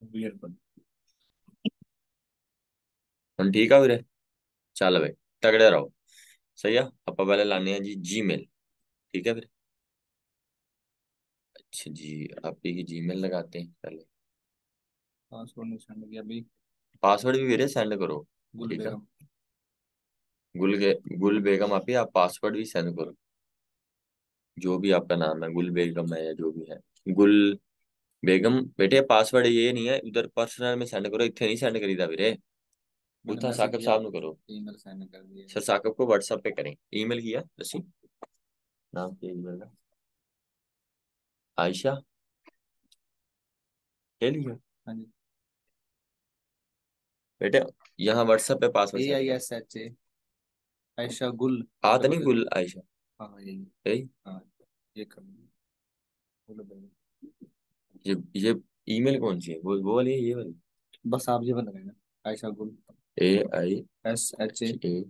बिल्कुल। हम ठीक है वीरे। चल भाई, तगड़े रहो। सही है। ਆਪਾਂ पहले लाने हैं जी जीमेल। ठीक है फिर। अच्छा जी, आप ही की जीमेल लगाते हैं पहले। पासवर्ड नहीं सेंड किया अभी। पासवर्ड भी वीरे सेंड करो। गुल ठीक है। बेगम। गुल बेगम, आप ही आप पासवर्ड भी सेंड करो। जो भी आपका नाम है, गुल बेगम है या जो भी है। गुल बेगम बेटे, पासवर्ड ये नहीं है, उधर पर्सनल में सेंड करो, इतने नहीं सेंड करीदा वीरे। मैंने उठा मैसेज साकब किया। साहब ने करो। ईमेल सेंड कर दिया। सर साकब को व्हाट्सएप पे करें। ईमेल किया दसी। नाम क्या ईमेल का? आयशा। ले लिया हाँ जी। बेटे। यहाँ व्हाट्सएप पे पासवर्ड ए सेंड आई करो। एस एच ए आयशा गुल। आ तो नहीं डबल। गुल आयशा। हाँ हाँ, यही। यही। हाँ, ये कर दिया। गुल बेगम। ये ईमेल कौन सी है? वो वाली है, ये वाली? बस आप ये बन लगाएगा। Ayesha Gul. A I S H A A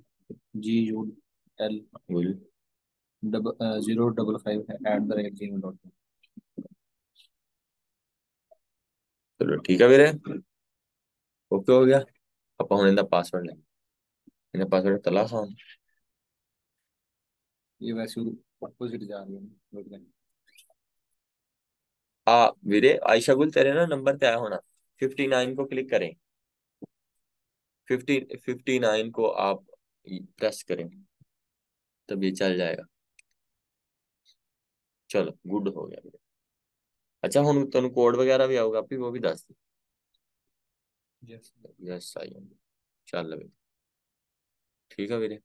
G U L Gul. 055 है @gmail.com। चलो ठीक है मेरे। ओके हो गया। अब हम इनका पासवर्ड लेंगे। इन्हें पासवर्ड तला खान। ये वैसे अपोजिट जा रही है। रुक जाए। वीरे आयशा गुल, तेरे ना नंबर पे आया होना। 59 को क्लिक करें। 59 को आप प्रेस करें, तब ये चल जाएगा। चलो गुड हो गया मेरे। अच्छा हूँ तेन कोड वगैरह भी आऊगा, आप वो भी दस दी। यस। Yes I am. चल भाई। ठीक है वीरे।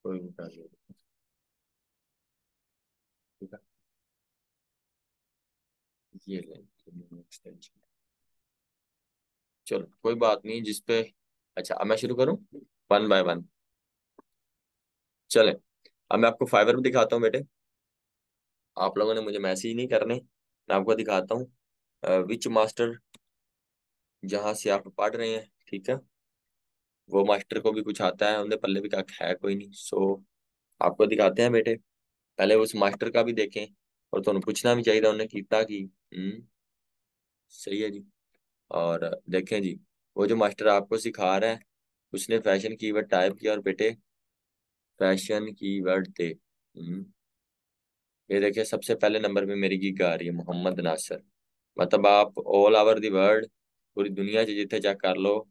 कोई नहीं कर लेगा। ठीक है। ये ले एक्सटेंशन। चलो कोई बात नहीं जिसपे। अच्छा अब मैं शुरू करूं। One by one. चले। अब मैं आपको फाइवर में दिखाता हूँ बेटे। आप लोगों ने मुझे मैसेज नहीं करने, मैं आपको दिखाता हूँ विच मास्टर जहाँ से आप पढ़ रहे हैं। ठीक है। वो मास्टर को भी कुछ आता है, उनके पल्ले भी का है कोई नहीं। सो आपको दिखाते हैं बेटे। पहले उस मास्टर का भी देखें। और तो पूछना भी चाहिए उन्हें कीता कि सही है जी। और देखें जी, वो जो मास्टर आपको सिखा रहा है, उसने फैशन कीवर्ड टाइप किया और बेटे फैशन कीवर्ड थे। ये देखिए सबसे पहले नंबर पे मेरी गिग आ रही है, मोहम्मद नासर। मतलब आप ऑल ओवर दी वर्ल्ड, पूरी दुनिया से जितने चेक कर लो,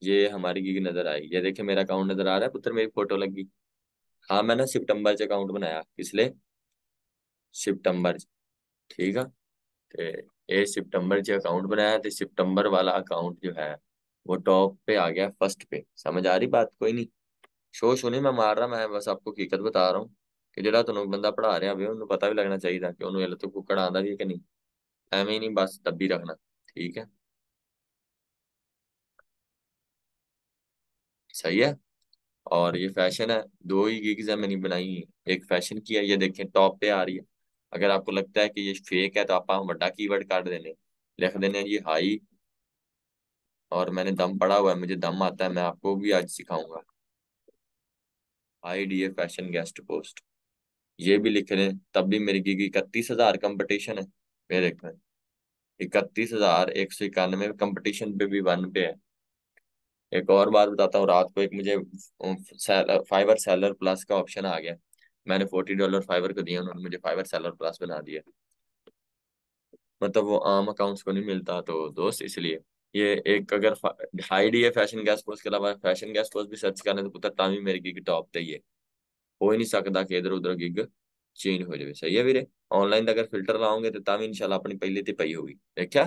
ये हमारी गिग नजर आई। ये देखिए मेरा अकाउंट नजर आ रहा है पुत्र, मेरी फोटो लगी। हाँ मैंने सितंबर से अकाउंट बनाया, किसले? सितंबर। ठीक है। ते ये सितंबर से अकाउंट बनाया, तो सितंबर वाला अकाउंट जो है वो टॉप पे आ गया, फर्स्ट पे। समझ आ रही बात? कोई नहीं। शो शो नहीं मैं मार रहा, मैं बस आपको हकीकत बता रहा हूँ कि ਜਿਹੜਾ ਤੁਹਾਨੂੰ ਬੰਦਾ ਪੜ੍ਹਾ ਰਿਹਾ ਹੋਵੇ ਉਹਨੂੰ ਪਤਾ ਵੀ ਲੱਗਣਾ ਚਾਹੀਦਾ ਕਿ ਉਹਨੂੰ ਇਹ ਤੋਂ ਕੁੱਕੜ ਆਂਦਾ ਵੀ ਹੈ ਕਿ ਨਹੀਂ। ਐਵੇਂ ਹੀ ਨਹੀਂ ਬਸ ਦੱਬੀ ਰੱਖਣਾ। ठीक है। सही है। और ये फैशन है। दो ही गिग्स है मैंने बनाई है। एक फैशन की है, ये देखें टॉप पे आ रही है। अगर आपको लगता है कि ये फेक है तो आप बड़ा कीवर्ड काट देने, लिख देने ये हाई। और मैंने दम पड़ा हुआ है, मुझे दम आता है, मैं आपको भी आज सिखाऊंगा। High DA fashion guest post, ये भी लिख लें तब भी मेरी गिग 31,000 कंपटीशन है। मेरे 31,191 कंपटीशन पे भी वन पे है। एक और बात बताता हूँ, रात को एक मुझे फाइवर सेलर प्लस का ऑप्शन आ गया। मैंने $40 फाइवर को दिया, उन्होंने मुझे फाइवर सेलर प्लस बना दिया। मतलब वो आम अकाउंट्स को नहीं मिलता तो दोस्त, इसलिए ये एक अगर हाई डी है फैशन गैस पोस्ट के अलावा फैशन गैस पोस्ट भी सर्च करने तो पुत्र तामी मेरी गिग टॉप पे ही है। हो ही नहीं सकता कि इधर उधर गिग चेंज हो जाए। सही है ਵੀਰੇ। ऑनलाइन अगर फिल्टर लाओगे तो तामी इंशाल्लाह अपनी पहले ते पई होगी। देखा?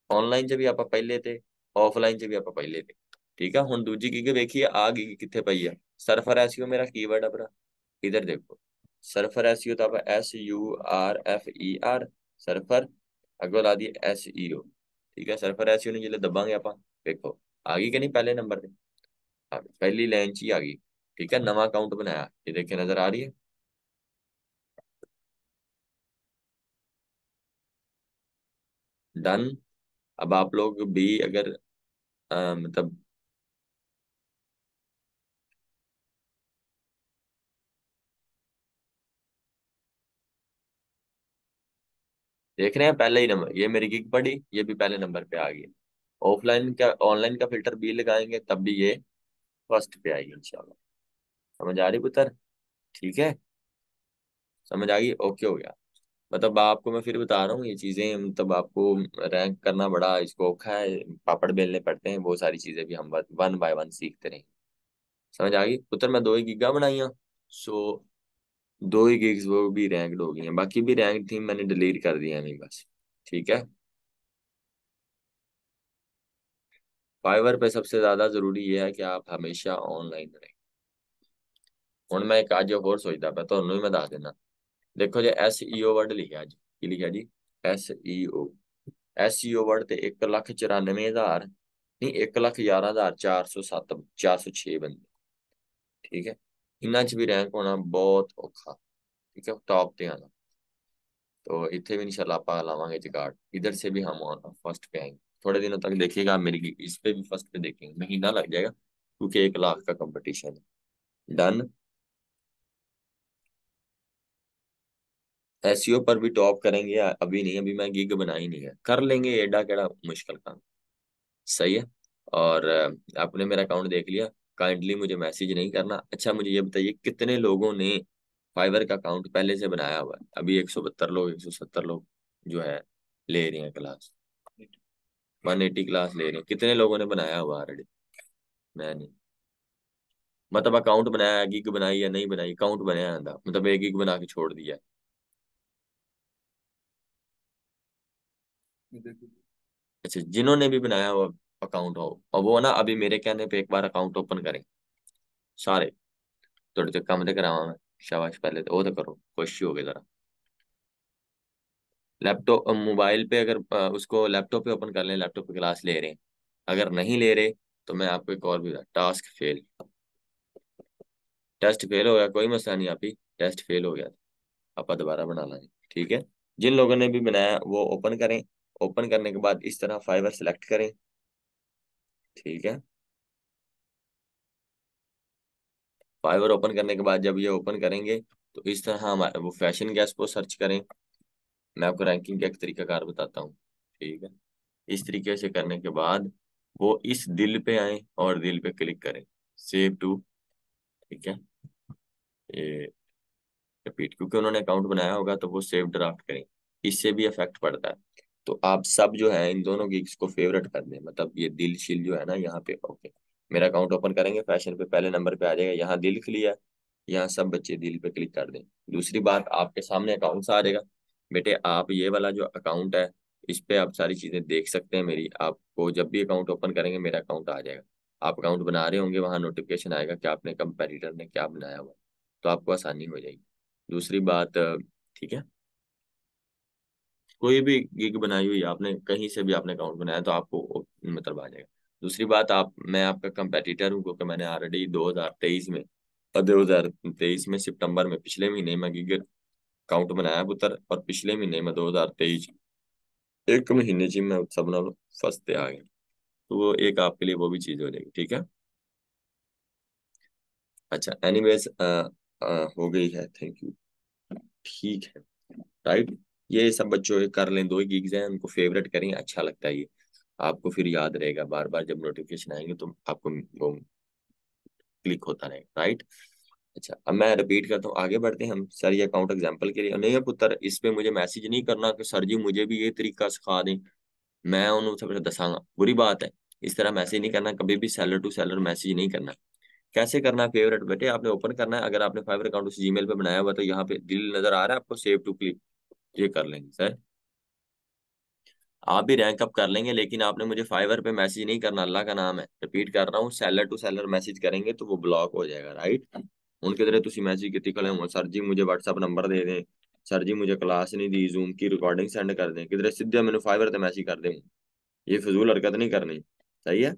ऑनलाइन च भी आप पहले थे, ऑफलाइन च भी आप पहले थे। ठीक है। हुन दूजी गिग देखिए आ गिग कितने पई है। सर्फर एसईओ मेरा कीवर्ड है भरा। इधर देखो। सर्फर एसईओ तो आप SURFER सर्फर, अगो ला दी SEO। ठीक है। सर्फर एसईओ ने जिले दबांगे आप, देखो आ गई कि नहीं पहले नंबर पे। आ गई, पहली लाइन च ही आ गई। ठीक है। नवा अकाउंट बनाया, ये देखे नजर आ रही है। डन। अब आप लोग भी अगर मतलब देख रहे हैं, पहले ही नंबर ये मेरी गिग पड़ी, ये भी पहले नंबर पे आ गई। ऑफलाइन का ऑनलाइन का फिल्टर भी लगाएंगे तब भी ये फर्स्ट पे आएगी इंशाल्लाह। समझ आ रही पुत्र? ठीक है, समझ आ गई, ओके हो गया। मतलब आपको मैं फिर बता रहा हूँ ये चीजें, मतलब आपको रैंक करना बड़ा इसको औखा है, पापड़ बेलने पड़ते हैं, बहुत सारी चीजें भी हम वन बाय वन सीखते रहे। समझ आ गई पुत्र? मैं 2 ही गिगा बनाई हैं, सो 2 ही गिग्स वो भी रैंक्ड हो गई हैं, बाकी भी रैंक थी मैंने डिलीट कर दिया नहीं बस। ठीक है। फाइवर पे सबसे ज्यादा जरूरी ये है कि आप हमेशा ऑनलाइन रहें। ਹੁਣ मैं एक ਅੱਜ ਹੋਰ सोचता ਪਿਆ ਤੁਹਾਨੂੰ ही मैं दस देना। देखो जी SEO वर्ड लिखा जी, की लिखा जी? SEO। SEO वर्ड ਤੇ 1,94,000 नहीं, 1,11,407 406 बंदे। ठीक है, इन्ना च भी रैंक होना बहुत औखा। ठीक है, टॉप पे आना। तो इतने भी इंशाल्लाह आप लावांगे जुगाड़, इधर से भी हम फर्स्ट पे आएंगे। थोड़े दिनों तक देखिएगा आप मेरी इस पे भी फर्स्ट पे देखेंगे, महीना लग जाएगा क्योंकि 1 लाख का कंपटीशन है। डन। एसईओ पर भी टॉप करेंगे, अभी नहीं, अभी मैं गिग बना ही नहीं है, कर लेंगे, एडा केड़ा मुश्किल काम। सही है। और आपने मेरा अकाउंट देख लिया, काइंडली मुझे मैसेज नहीं करना। अच्छा मुझे ये बताइए कितने लोगों ने फाइवर का अकाउंट पहले से बनाया हुआ है? अभी 172 लोग, 170 लोग जो है ले रहे हैं क्लास, 180 क्लास ले रहे हैं, कितने लोगों ने बनाया हुआ ऑलरेडी? मैं नहीं, मतलब अकाउंट बनाया, गिग बनाई या नहीं बनाई, अकाउंट बनाया आंदा मतलब एक गिग बना के छोड़ दिया। अच्छा, जिन्होंने भी बनाया हुआ अकाउंट हो, और वो ना अभी मेरे कहने पे एक बार अकाउंट ओपन करें सारे। थोड़े तो काम तो करावा मैं, शाबाश, पहले तो वो तो करो, कोशिश हो गई जरा। लैपटॉप मोबाइल पे अगर उसको लैपटॉप पे ओपन कर लें, लैपटॉप पे क्लास ले रहे हैं, अगर नहीं ले रहे तो मैं आपको एक और भी बता, टास्क फेल, टेस्ट फेल हो गया, कोई मसला नहीं, आप ही टेस्ट फेल हो गया, आप दोबारा बना लेंगे। ठीक है, जिन लोगों ने भी बनाया वो ओपन करें, ओपन करने के बाद इस तरह फाइवर सेलेक्ट करें। ठीक है, फाइवर ओपन करने के बाद जब ये ओपन करेंगे तो इस तरह हम वो फैशन गैस को सर्च करें। मैं आपको रैंकिंग का एक तरीकाकार बताता हूँ। ठीक है, इस तरीके से करने के बाद वो इस दिल पे आए और दिल पे क्लिक करें, सेव टू। ठीक है, ये रिपीट, क्योंकि उन्होंने अकाउंट बनाया होगा तो वो सेव ड्राफ्ट करें, इससे भी इफेक्ट पड़ता है। तो आप सब जो है इन दोनों गिग्स को फेवरेट कर दें, मतलब ये दिल शील जो है ना यहाँ पे, ओके, मेरा अकाउंट ओपन करेंगे, फैशन पे पहले नंबर पे आ जाएगा, यहाँ दिल क्लियर है, यहाँ सब बच्चे दिल पे क्लिक कर दें। दूसरी बात, आपके सामने अकाउंट आ जाएगा, बेटे आप ये वाला जो अकाउंट है इस पे आप सारी चीजें देख सकते हैं मेरी, आपको जब भी अकाउंट ओपन करेंगे मेरा अकाउंट आ जाएगा। आप अकाउंट बना रहे होंगे, वहां नोटिफिकेशन आएगा कि आपने कंपेटिटर ने क्या बनाया हुआ है, तो आपको आसानी हो जाएगी। दूसरी बात, ठीक है, कोई भी गिग बनाई हुई आपने, कहीं से भी आपने अकाउंट बनाया तो आपको मतलब आ जाएगा। दूसरी बात, आप मैं आपका कंपेटिटर हूँ क्योंकि मैंने ऑलरेडी 2023 में, 2023 में सितंबर में, पिछले महीने में गिग अकाउंट बनाया पुत्र, और पिछले महीने में 2023 एक महीने ची मैं सब नालों फर्स्ट पे आ गया। तो वो एक आपके लिए वो भी चीज हो जाएगी। ठीक है, अच्छा एनीवेज हो गई है, थैंक यू। ठीक है, राइट, ये सब बच्चों ये कर लें, 2 ही गिग्स हैं, उनको फेवरेट करें, अच्छा लगता है ये, आपको फिर याद रहेगा, बार बार जब नोटिफिकेशन आएंगे तो आपको वो क्लिक होता रहेगा, राइट। अच्छा अब मैं रिपीट करता हूँ, आगे बढ़ते हैं हम। सर ये अकाउंट एग्जांपल के लिए नहीं है पुत्र, इस पे मुझे मैसेज नहीं करना कि सर जी मुझे भी ये तरीका सिखा दें, मैं उन्होंने सबसे दसांगा, बुरी बात है। इस तरह मैसेज नहीं करना, कभी भी सेलर टू सेलर मैसेज नहीं करना। कैसे करना है फेवरेट? बेटे आपने ओपन करना है, अगर आपने फाइवर अकाउंट उस जीमेल पे बनाया हुआ तो यहाँ पे दिल नजर आ रहा है आपको, सेव टू क्लिक, ये कर लेंगे सर, आप भी रैंक अप कर लेंगे, लेकिन आपने मुझे फाइवर पे मैसेज नहीं करना, अल्लाह का नाम है, रिपीट कर रहा हूँ, सेलर टू सेलर मैसेज करेंगे तो वो ब्लॉक हो जाएगा, राइट। उनके तरह तुम मैसेज कितनी खड़े हो, सर जी मुझे व्हाट्सअप नंबर दे दें, सर जी मुझे क्लास नहीं दी, जूम की रिकॉर्डिंग सेंड कर दें, किधर सीधे मैंने फाइवर पे मैसेज कर दें, ये फजूल हरकत नहीं करनी। सही है,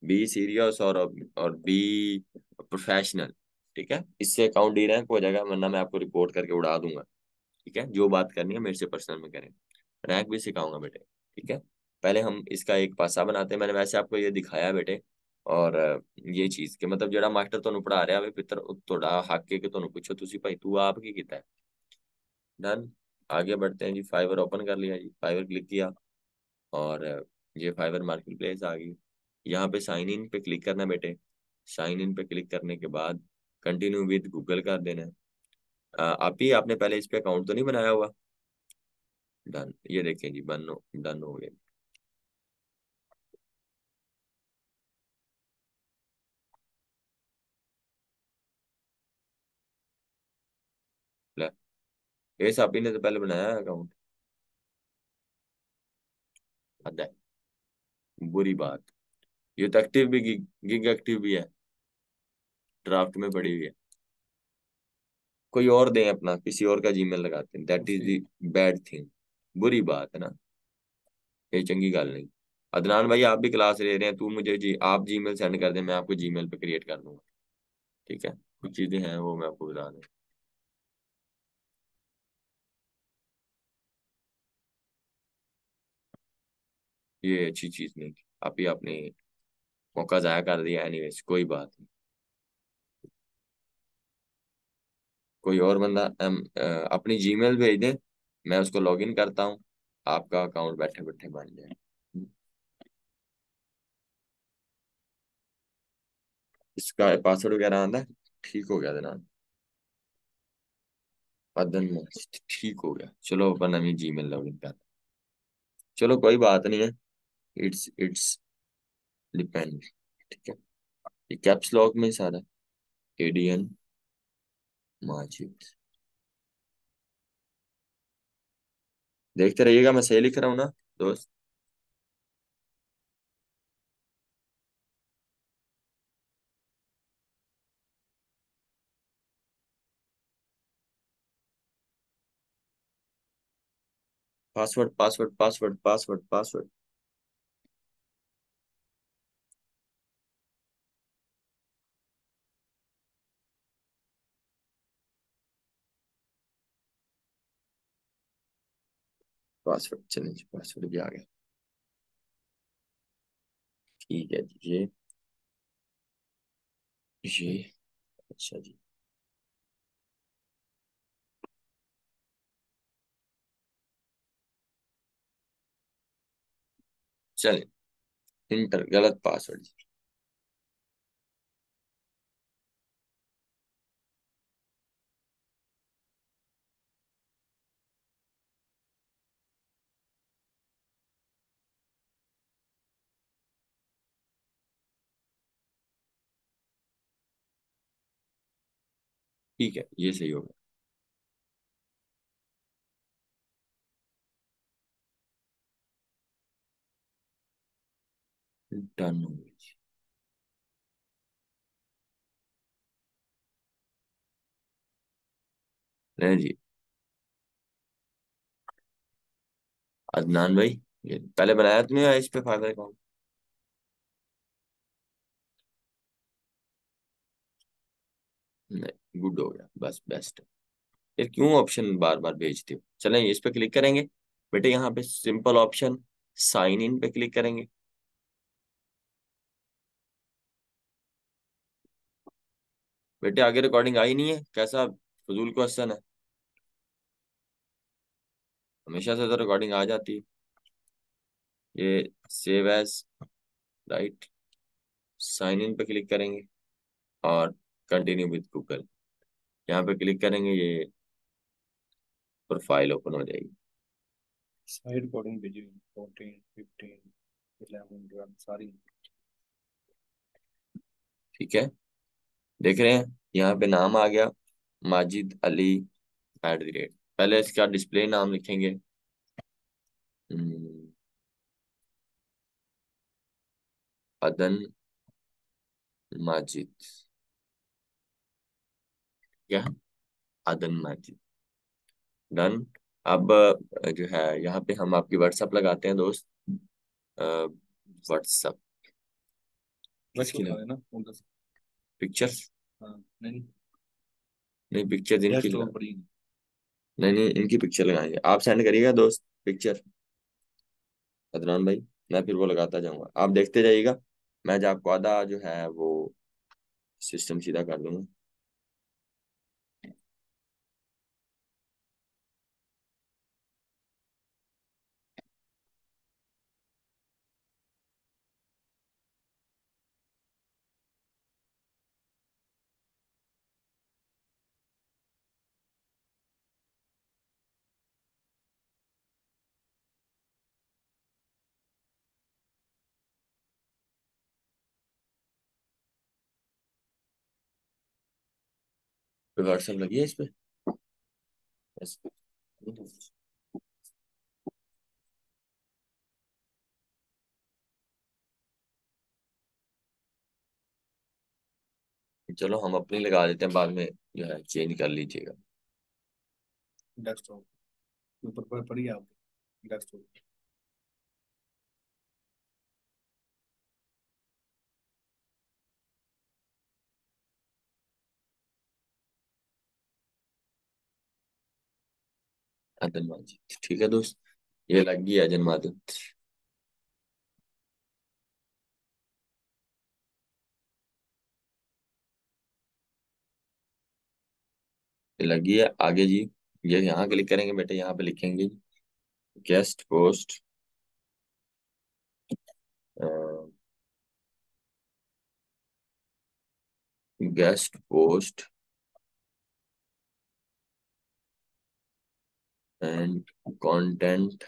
बी सीरियस और बी प्रोफेशनल। ठीक है, इससे अकाउंट डी रैंक हो जाएगा, वरना मैं आपको रिपोर्ट करके उड़ा दूंगा। ठीक है, जो बात करनी है मेरे से पर्सनल में करें, रैंक भी सिखाऊंगा बेटे, ठीक है। पहले हम इसका एक पासा बनाते हैं, मैंने वैसे आपको ये दिखाया बेटे। और ये चीज के मतलब जेड़ा मास्टर ਤੁਹਾਨੂੰ पढ़ा रहा है पितर थोड़ा हक है कि ਤੁਹਾਨੂੰ पूछो तुसी भाई तू आप की किता है। डन। आगे बढ़ते हैं जी, फाइवर ओपन कर लिया जी, फाइवर क्लिक किया। और ये फाइवर मार्केट प्लेस आ गई। यहाँ पे साइन इन पे क्लिक करना बेटे। साइन इन पे क्लिक करने के बाद कंटिन्यू विद गूगल कर देना है। आप ही आपने पहले इस पे अकाउंट तो नहीं बनाया हुआ। डन, ये देखें जी, डन हो गया। ले, इस आप ही ने तो पहले बनाया है अकाउंट। हद है, बुरी बात। ये तो एक्टिव भी, गिग एक्टिव भी है, ड्राफ्ट में पड़ी हुई है। कोई और दें अपना, किसी और का जीमेल लगाते हैं, that is the bad thing. बुरी बात है ना, ये चंगी गल नहीं। अदनान भाई आप भी क्लास ले रहे हैं, तू मुझे जी आप जीमेल सेंड कर दे, मैं आपको जीमेल पे क्रिएट कर दूंगा। ठीक है, कुछ चीजें हैं वो मैं आपको बता दूं। ये अच्छी चीज नहीं थी, आप ही आपने मौका जाया कर दिया। एनीवेज कोई बात नहीं। कोई और बंदा अपनी जीमेल भेज दे, मैं उसको लॉगिन करता हूँ, आपका अकाउंट बैठे बैठे बन जाए। इसका पासवर्ड वगैरह आंदा है? ठीक हो गया जनाब। अदन ठीक हो गया, चलो अपन नवी जीमेल लॉगिन कर। चलो कोई बात नहीं है, इट्स डिपेंड। ठीक है, ये कैप्स लॉक में सारा एडीएन माजिद। देखते रहिएगा, मैं सही लिख रहा हूँ ना दोस्त। Password password password password password. Password चलें जी, पासवर्ड भी आ गया। ठीक है जी, ये अच्छा जी। चले, इंटर गलत पासवर्ड जी। ठीक है, ये सही होगा। डन हो गया जी। नहीं जी, अदनान भाई ये पहले बनाया तुमने इस पे फाइवर अकाउंट? नहीं, गुड हो गया, बस बेस्ट। फिर क्यों ऑप्शन बार बार भेजते हो? चलें इस पे क्लिक करेंगे बेटे, यहाँ पे सिंपल ऑप्शन साइन इन पे क्लिक करेंगे। बेटे आगे रिकॉर्डिंग आई नहीं है, कैसा फजूल क्वेश्चन है। हमेशा से तो रिकॉर्डिंग आ जाती है। ये save as, right, sign in पे क्लिक करेंगे और कंटिन्यू विद गूगल यहाँ पे क्लिक करेंगे, ये प्रोफाइल ओपन हो जाएगी। साइड कोडिंग भेजी 14 15 11 12 सारी। ठीक है, देख रहे हैं यहाँ पे नाम आ गया, माजिद अली @ पहले इसका डिस्प्ले नाम लिखेंगे। हम्म, अदन माजिद, क्या, अदन माजिद। डन। अब जो है यहाँ पे हम आपकी व्हाट्सअप लगाते हैं दोस्त। व्हाट्सअप बस किसकी बता लगा? देना उनका। पिक्चर्स? हाँ नहीं, नहीं, पिक्चर्स इनकी गेस्ट लगा। और पड़ी। नहीं नहीं, इनकी पिक्चर लगाएंगे, आप सेंड करिएगा दोस्त पिक्चर। अदनान भाई, मैं फिर वो लगाता जाऊंगा, आप देखते जाइएगा। मैं जो आपको आधा जो है वो सिस्टम सीधा कर दूंगा। कोई व्हाट्सएप लगी है इस पे? बस। चलो हम अपनी लगा देते हैं, बाद में जो है चेंज कर लीजिएगा। डेस्कटॉप ऊपर पर पड़ी है आपके डेस्कटॉप। हाँ, धन्यवाद जी। ठीक है दोस्त, ये लग गया जन्मादन। ये लग गया आगे जी। ये यहाँ क्लिक करेंगे बेटे, यहाँ पे लिखेंगे guest post, guest post and content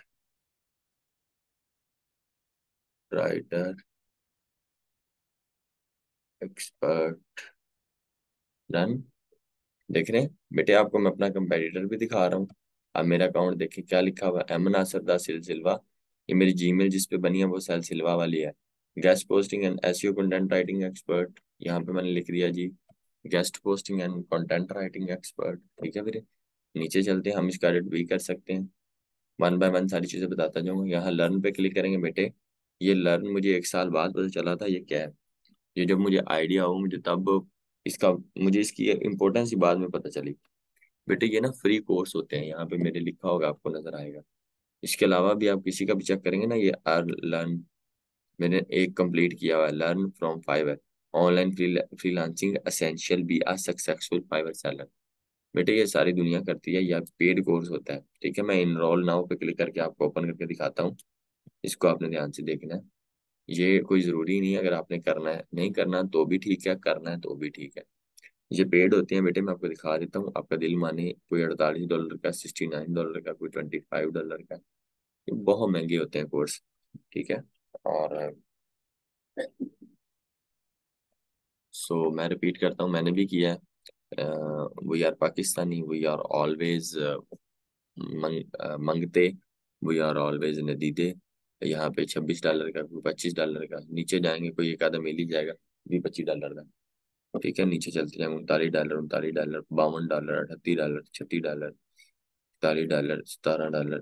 writer expert. Done. देख रहे हैं बेटे, आपको मैं अपना कंपेटिटर भी दिखा रहा हूँ। अब मेरा अकाउंट देखिए क्या लिखा हुआ है, एम नासर दा सिल सिल्वा। ये मेरी जीमेल जिस पे बनी है वो सेल सिल्वा वाली है। Guest posting and SEO content writing expert, यहाँ पे मैंने लिख दिया जी guest posting and content writing expert. ठीक है फिर नीचे चलते हैं, हम इसका एडिट भी कर सकते हैं। वन बाय वन सारी चीजें बताता जाऊंगा। यहाँ लर्न पे क्लिक करेंगे बेटे। ये लर्न मुझे 1 साल बाद पता चला था ये क्या है। ये जब मुझे आइडिया हो मुझे तब इसका मुझे इसकी इम्पोर्टेंस ही बाद में पता चली। बेटे ये ना फ्री कोर्स होते हैं, यहाँ पे मेरे लिखा होगा आपको नजर आएगा। इसके अलावा भी आप किसी का भी चेक करेंगे ना, ये आर लर्न मैंने एक कंप्लीट किया हुआ है, learn from Fiverr online freelancing essential be a successful Fiverr seller. बेटे ये सारी दुनिया करती है, यह पेड कोर्स होता है। ठीक है, मैं इनरोल नाउ पे क्लिक करके आपको ओपन करके दिखाता हूँ। इसको आपने ध्यान से देखना है। ये कोई जरूरी नहीं है, अगर आपने करना है नहीं करना तो भी ठीक है, करना है तो भी ठीक है। ये पेड होते हैं बेटे, मैं आपको दिखा देता हूँ, आपका दिल माने। कोई $48 का, $69 का, कोई $25 का। ये बहुत महंगे होते हैं कोर्स। ठीक है। और सो मैं रिपीट करता हूँ, मैंने भी किया है। We are Pakistani, we are always मंगते, वी आर ऑलवेज नदीदे। यहाँ पे $26 का, कोई $25 का, नीचे जाएंगे कोई एक आधा मिल ही जाएगा, 20-25 डॉलर का। ठीक है, नीचे चलते जाएंगे, $39, $39, $52, $38, $36, $41, $17,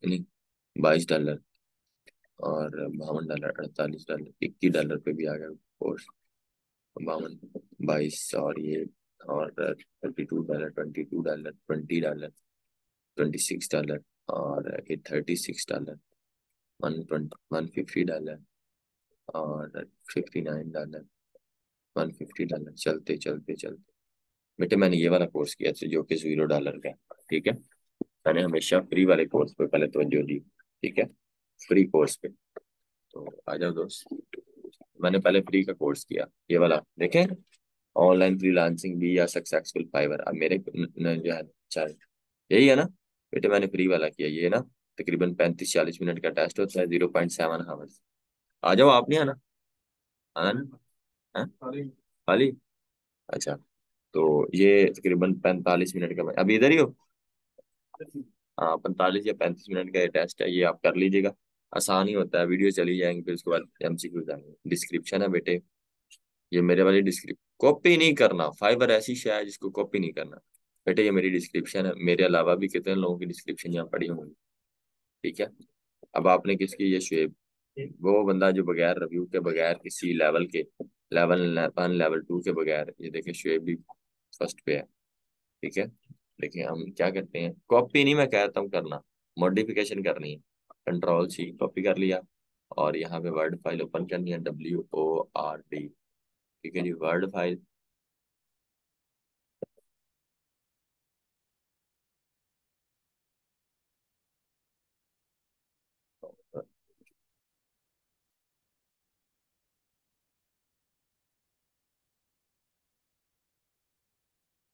नहीं, $22, और $52, $48, $21 पे भी आ गया कोर्स। 52, 22 और ये, और $32, $22, $20, $26, और ये $36, $150, और $59, $150। चलते चलते चलते बेटे मैंने ये वाला कोर्स किया था जो कि $0 का है। ठीक है, मैंने हमेशा फ्री वाले कोर्स पे पहले तवज्जो दी। ठीक है, फ्री कोर्स पे। तो आ जाओ दोस्त, मैंने पहले फ्री का कोर्स किया, ये वाला देखें, ऑनलाइन फ्रीलांसिंग भी या सक्सेसफुल फाइवर। अब मेरे जो है चल यही है ना बेटे, मैंने फ्री वाला किया ये ना। तकरीबन 35-40 मिनट का टेस्ट होता है, 0.7 आवर्स। आ जाओ, आप नहीं आना? आना ना? हाँ? खाली? अच्छा, तो ये तकरीबन 45 मिनट का, अभी इधर ही हो? हाँ, 45 या 35 मिनट का ये टेस्ट है, ये आप कर लीजिएगा। आसान ही होता है, वीडियो चली जाएंगे, फिर उसके बाद एमसीक्यू जाएंगे। डिस्क्रिप्शन है बेटे, ये मेरे वाली डिस्क्रिप्शन कॉपी नहीं करना। फाइबर ऐसी शय है जिसको कॉपी नहीं करना। बेटे ये मेरी डिस्क्रिप्शन है, मेरे अलावा भी कितने लोगों की डिस्क्रिप्शन यहाँ पड़ी होंगी। ठीक है, अब आपने किसकी, ये शुएब, वो बंदा जो बगैर रिव्यू के, बगैर किसी लेवल के, लेवल 1 लेवल 2 के बगैर, ये देखिए शुएब भी फर्स्ट पे है। ठीक है, देखिए हम क्या करते हैं, कॉपी नहीं मैं कहता हूँ करना, मॉडिफिकेशन करनी है। कंट्रोल C कॉपी कर लिया, और यहाँ पे वर्ड फाइल ओपन करनी है, WORD। ठीक है जी, वर्ड फाइल।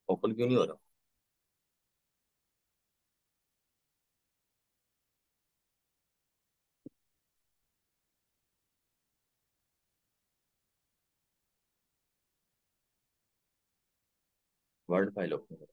ओपन क्यों नहीं हो रहा? Word file open.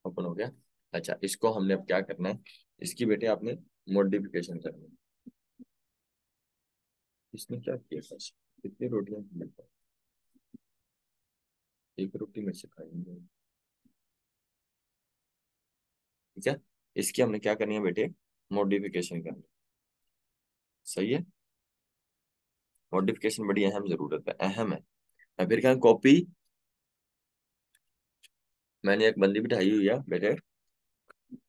ओपन हो गया। अच्छा, इसको हमने अब क्या करना है, इसकी बेटे आपने मॉडिफिकेशन करनी है। इसने क्या किया फर्स्ट, कितनी रोटियां खाई? एक रोटी मेरे से खाएंगे। ठीक है, इसकी हमने क्या करनी है बेटे, मॉडिफिकेशन करनी है। सही है, मॉडिफिकेशन बड़ी अहम जरूरत है, अहम है। मैं फिर क्या, कॉपी, मैंने एक बंदी बिठाई हुई है बेटे,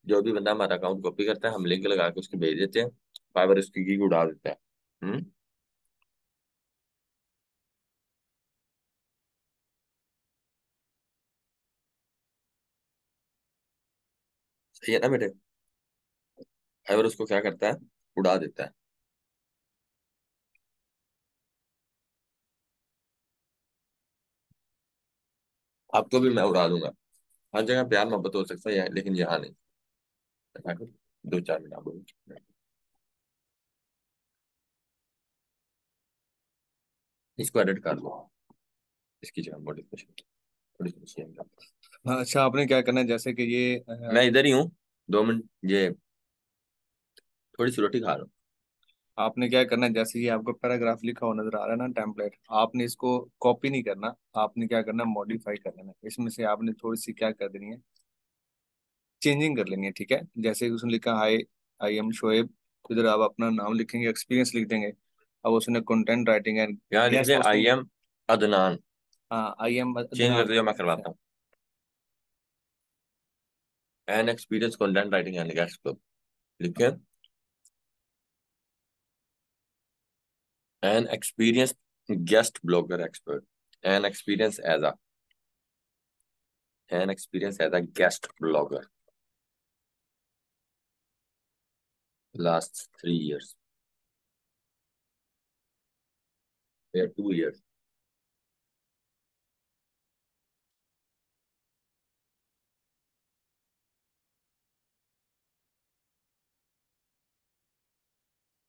जो भी बंदा हमारा अकाउंट कॉपी करता है हम लिंक लगा के उसको भेज देते हैं, फाइवर उसकी गीग उड़ा देता है। हम्म। सही है ना बेटे, फाइवर उसको क्या करता है, उड़ा देता है। आपको भी मैं उड़ा दूंगा। हर जगह प्यार मोहब्बत हो सकता है लेकिन यहाँ नहीं। दो चार मिनट आप बोलो। इसको एडिट कर लो, इसकी जगह मॉडिफिकेशन थोड़ी सी change कर दो। हाँ, अच्छा आपने क्या करना है, जैसे कि ये मैं इधर ही हूँ, 2 मिनट ये थोड़ी सी रोटी खा रहा हूँ। आपने क्या करना है, जैसे ये आपको पैराग्राफ लिखा हुआ नजर आ रहा है ना टेम्पलेट, आपने इसको कॉपी नहीं करना। आपने क्या करना है, मॉडिफाई कर लेना है। इसमें से आपने थोड़ी सी क्या कर देनी है, चेंजिंग कर लेनी है। ठीक है, जैसे कि उसने लिखा हाय आई एम शोएब, तो इधर आप अपना नाम लिखेंगे, एक्सपीरियंस लिख देंगे। अब उसने कंटेंट राइटिंग एंड यहाँ लिख guest they I hosting. M Adnan. हाँ, आई एम चेंज कर अदनान। दिया, मैं करवाता हूँ। An experience content writing and guest, लिखे an experience guest blogger expert, an experience as a, an experience as a guest blogger last 3 years या 2 years।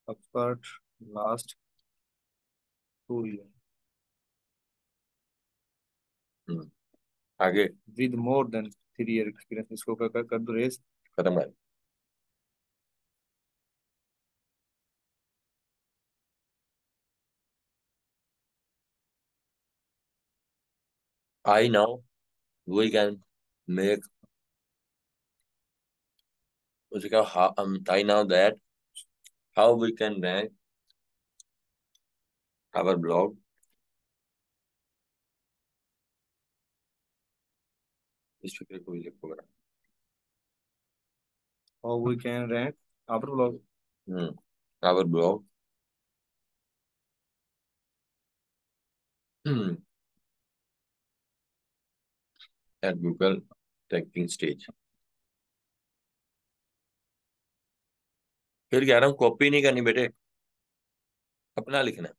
Expert last 2 year आगे with more than 3 year experience. इसको कर दो रेस। खत्म है। I now we can make, उसका I now that how we can rank our blog. इस फिक्र को भी लिखो मेरा। How we can rank our blog. Our blog at Google ranking stage. फिर कह रहा हूँ कॉपी नहीं करनी बेटे, अपना लिखना है।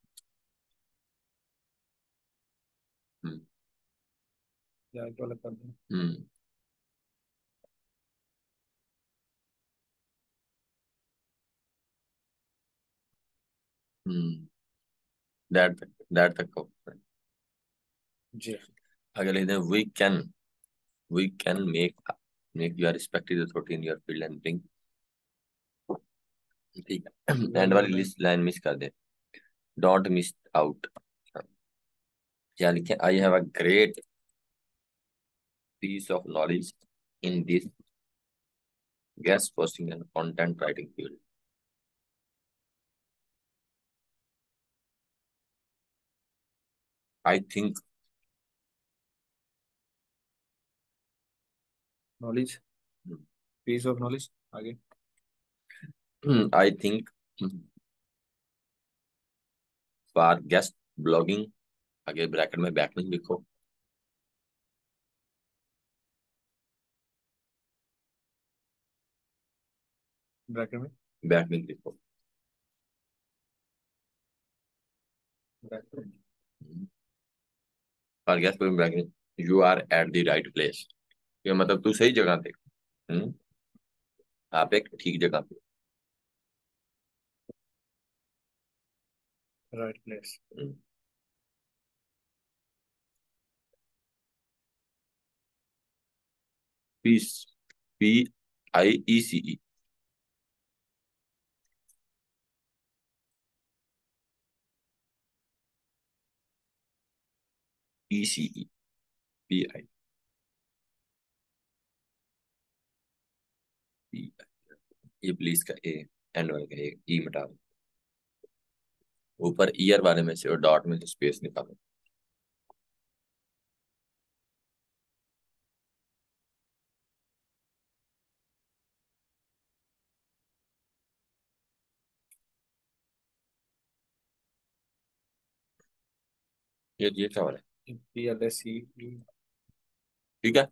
हम्म। या क्या कर दूं। हम्म। हम्म। दैट तक का। जी। अगर लिखते हैं we can make your respected authority in your field and bring, ठीक है, वेल एंड वाली नोन है। लिस्ट लाइन मिस कर दे, डोंट मिस आउट। या लिखें I have a great piece of knowledge in this guest posting and content writing field. I think knowledge, piece of knowledge, आगे। I think for guest blogging, आगे bracket में backlink लिखो, bracket में, backlink लिखो। Bracket में। For guest blogging you are at the right place, ये मतलब तू सही जगह पे। हम्म, आप एक ठीक जगह पे। Right place. Piece, PIECE, PI, ये प्लीज का ए, एंड वाले का ए, ई मिटा दो, ऊपर ईयर वाले में से और डॉट में से स्पेस निकालो। ये क्या वाला है? PLSE। ठीक है,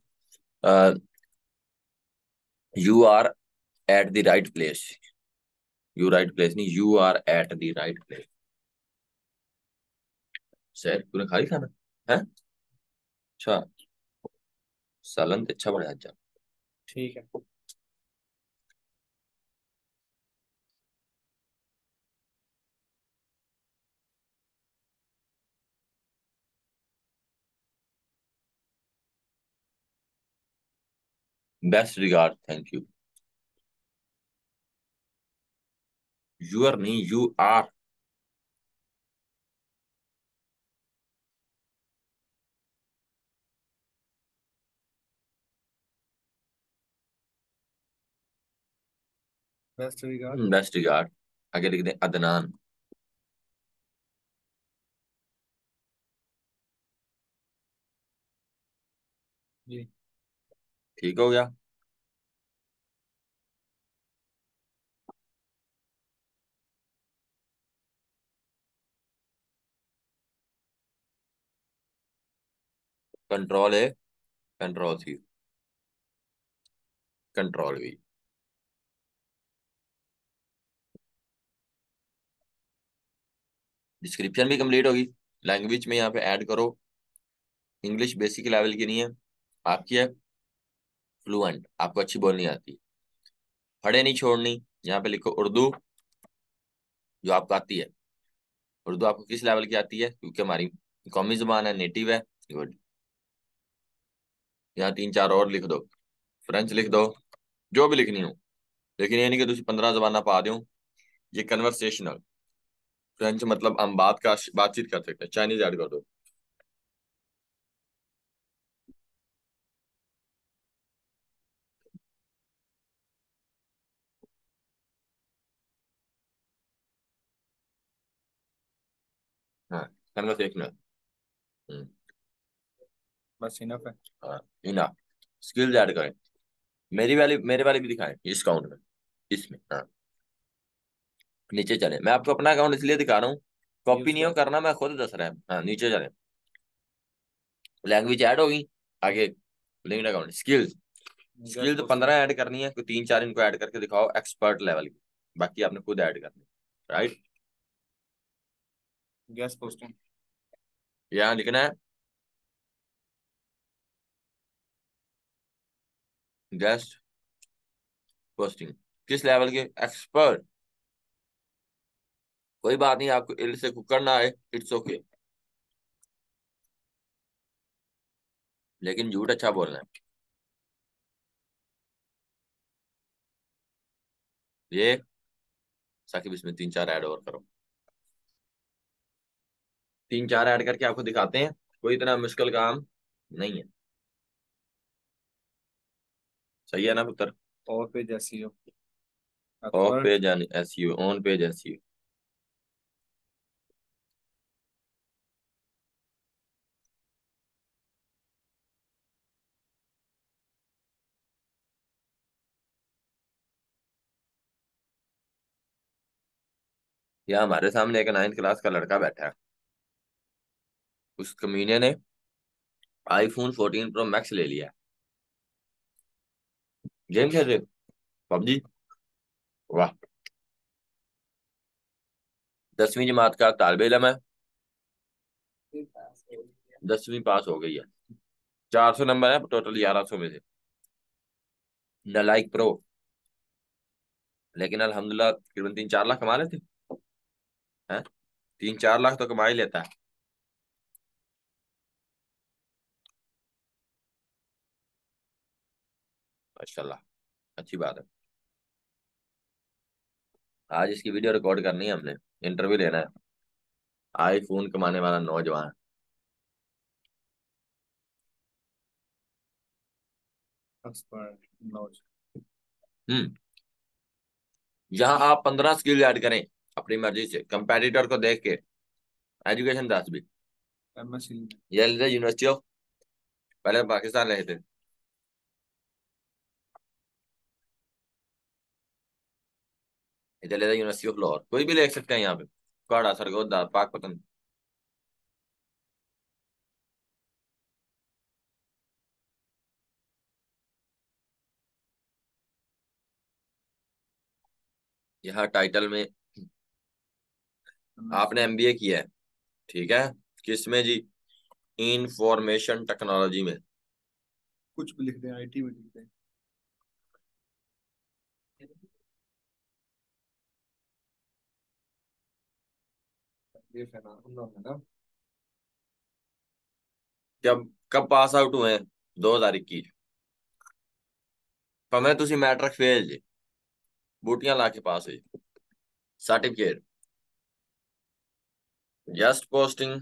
you are at the right place, you right place नहीं, you are at the right place. Sir तूने खा ही खाना है? अच्छा, सालन तो अच्छा बना अच्छा। ठीक है। Best regard, thank you. Your नहीं, you are. Best regard. Best regard, आगे लिख दें अदनान। जी। ठीक हो गया। Control A, control C, control V. Description भी कंप्लीट होगी। लैंग्वेज में यहाँ पे ऐड करो, इंग्लिश बेसिक लेवल की नहीं है आपकी, है फ्लुएंट, आपको अच्छी बोलनी आती है, फड़े नहीं छोड़नी। यहाँ पे लिखो उर्दू, जो आपको आती है। उर्दू आपको किस लेवल की आती है, क्योंकि हमारी कौमी जुबान है, नेटिव है। गुड। यहाँ तीन चार और लिख दो, फ्रेंच लिख दो, जो भी लिखनी हो, लेकिन ये नहीं कि तुम 15 जबाना पा दो। ये कन्वर्सेशनल, फ्रेंच मतलब हम बातचीत कर सकते हैं, चाइनीज ऐड कर दो। हाँ, कन्वर्सेशनल। बस इनफ है। हाँ, इना स्किल्स ऐड करें, मेरे वाली भी दिखाएं इस अकाउंट में, इसमें। हाँ, नीचे चले, मैं आपको अपना अकाउंट इसलिए दिखा रहा हूँ, कॉपी यूज नहीं हो कर। करना, मैं खुद दस रहा है। हाँ, नीचे चले, लैंग्वेज ऐड होगी, आगे linked account, skills. Guest skills posting. 15 add करनी है, कोई तीन चार इनको ऐड करके दिखाओ एक्सपर्ट लेवल की, बाकी आपने खुद ऐड करनी। Right, guest posting. यहाँ लिखना है गेस्ट पोस्टिंग, किस लेवल के, एक्सपर्ट। कोई बात नहीं, आपको इल से कुकर ना आए, इट्स ओके। लेकिन झूठ अच्छा बोलना है। ये साकिब, इसमें 3 4 ऐड और करो। 3 4 ऐड करके आपको दिखाते हैं, कोई इतना मुश्किल काम नहीं है। सही है ना पुत्र? और पे जैसी हो of expert. Page and SEO, on page SEO. यहाँ हमारे सामने एक 9th क्लास का लड़का बैठा है। उस कमीने ने iPhone 14 Pro Max ले लिया। गेम खेल रहे हो? पबजी? वाह। 10वीं जमात का तालिब इल्म है। 10वीं पास हो गई है। 400 नंबर है टोटल 1100 में से। नालायक प्रो। लेकिन अल्हम्दुलिल्लाह तकरीबन 3 4 लाख कमा लेते हैं। 3 4 लाख तो कमा ही लेता है। माशाल्लाह, अच्छी बात है। आज इसकी वीडियो रिकॉर्ड करनी है हमने, इंटरव्यू लेना है। आईफोन कमाने वाला नौजवान। Expert knowledge. हम्म। यहाँ आप 15 स्किल ऐड करें अपनी मर्जी से, कंपेटिटर को देख के। एजुकेशन 10 भी। एमएससी। ये यूनिवर्सिटी ऑफ, पहले पाकिस्तान रहे थे, इधर यूनिवर्सिटी ऑफ लाहौर, कोई भी लिख सकते हैं यहाँ पे। काड़ा सरगोदा पाक पतन। यहाँ टाइटल में आपने एमबीए किया है, ठीक है। किसमें जी? इंफॉर्मेशन टेक्नोलॉजी में। कुछ भी लिख दें, आईटी में लिख दें। ये है ना। जब कब पास आउट हुए हैं? 2021। मैं तुसी मैट्रिक फेल जी, बूटियां ला के पास हुई, certificate, just posting.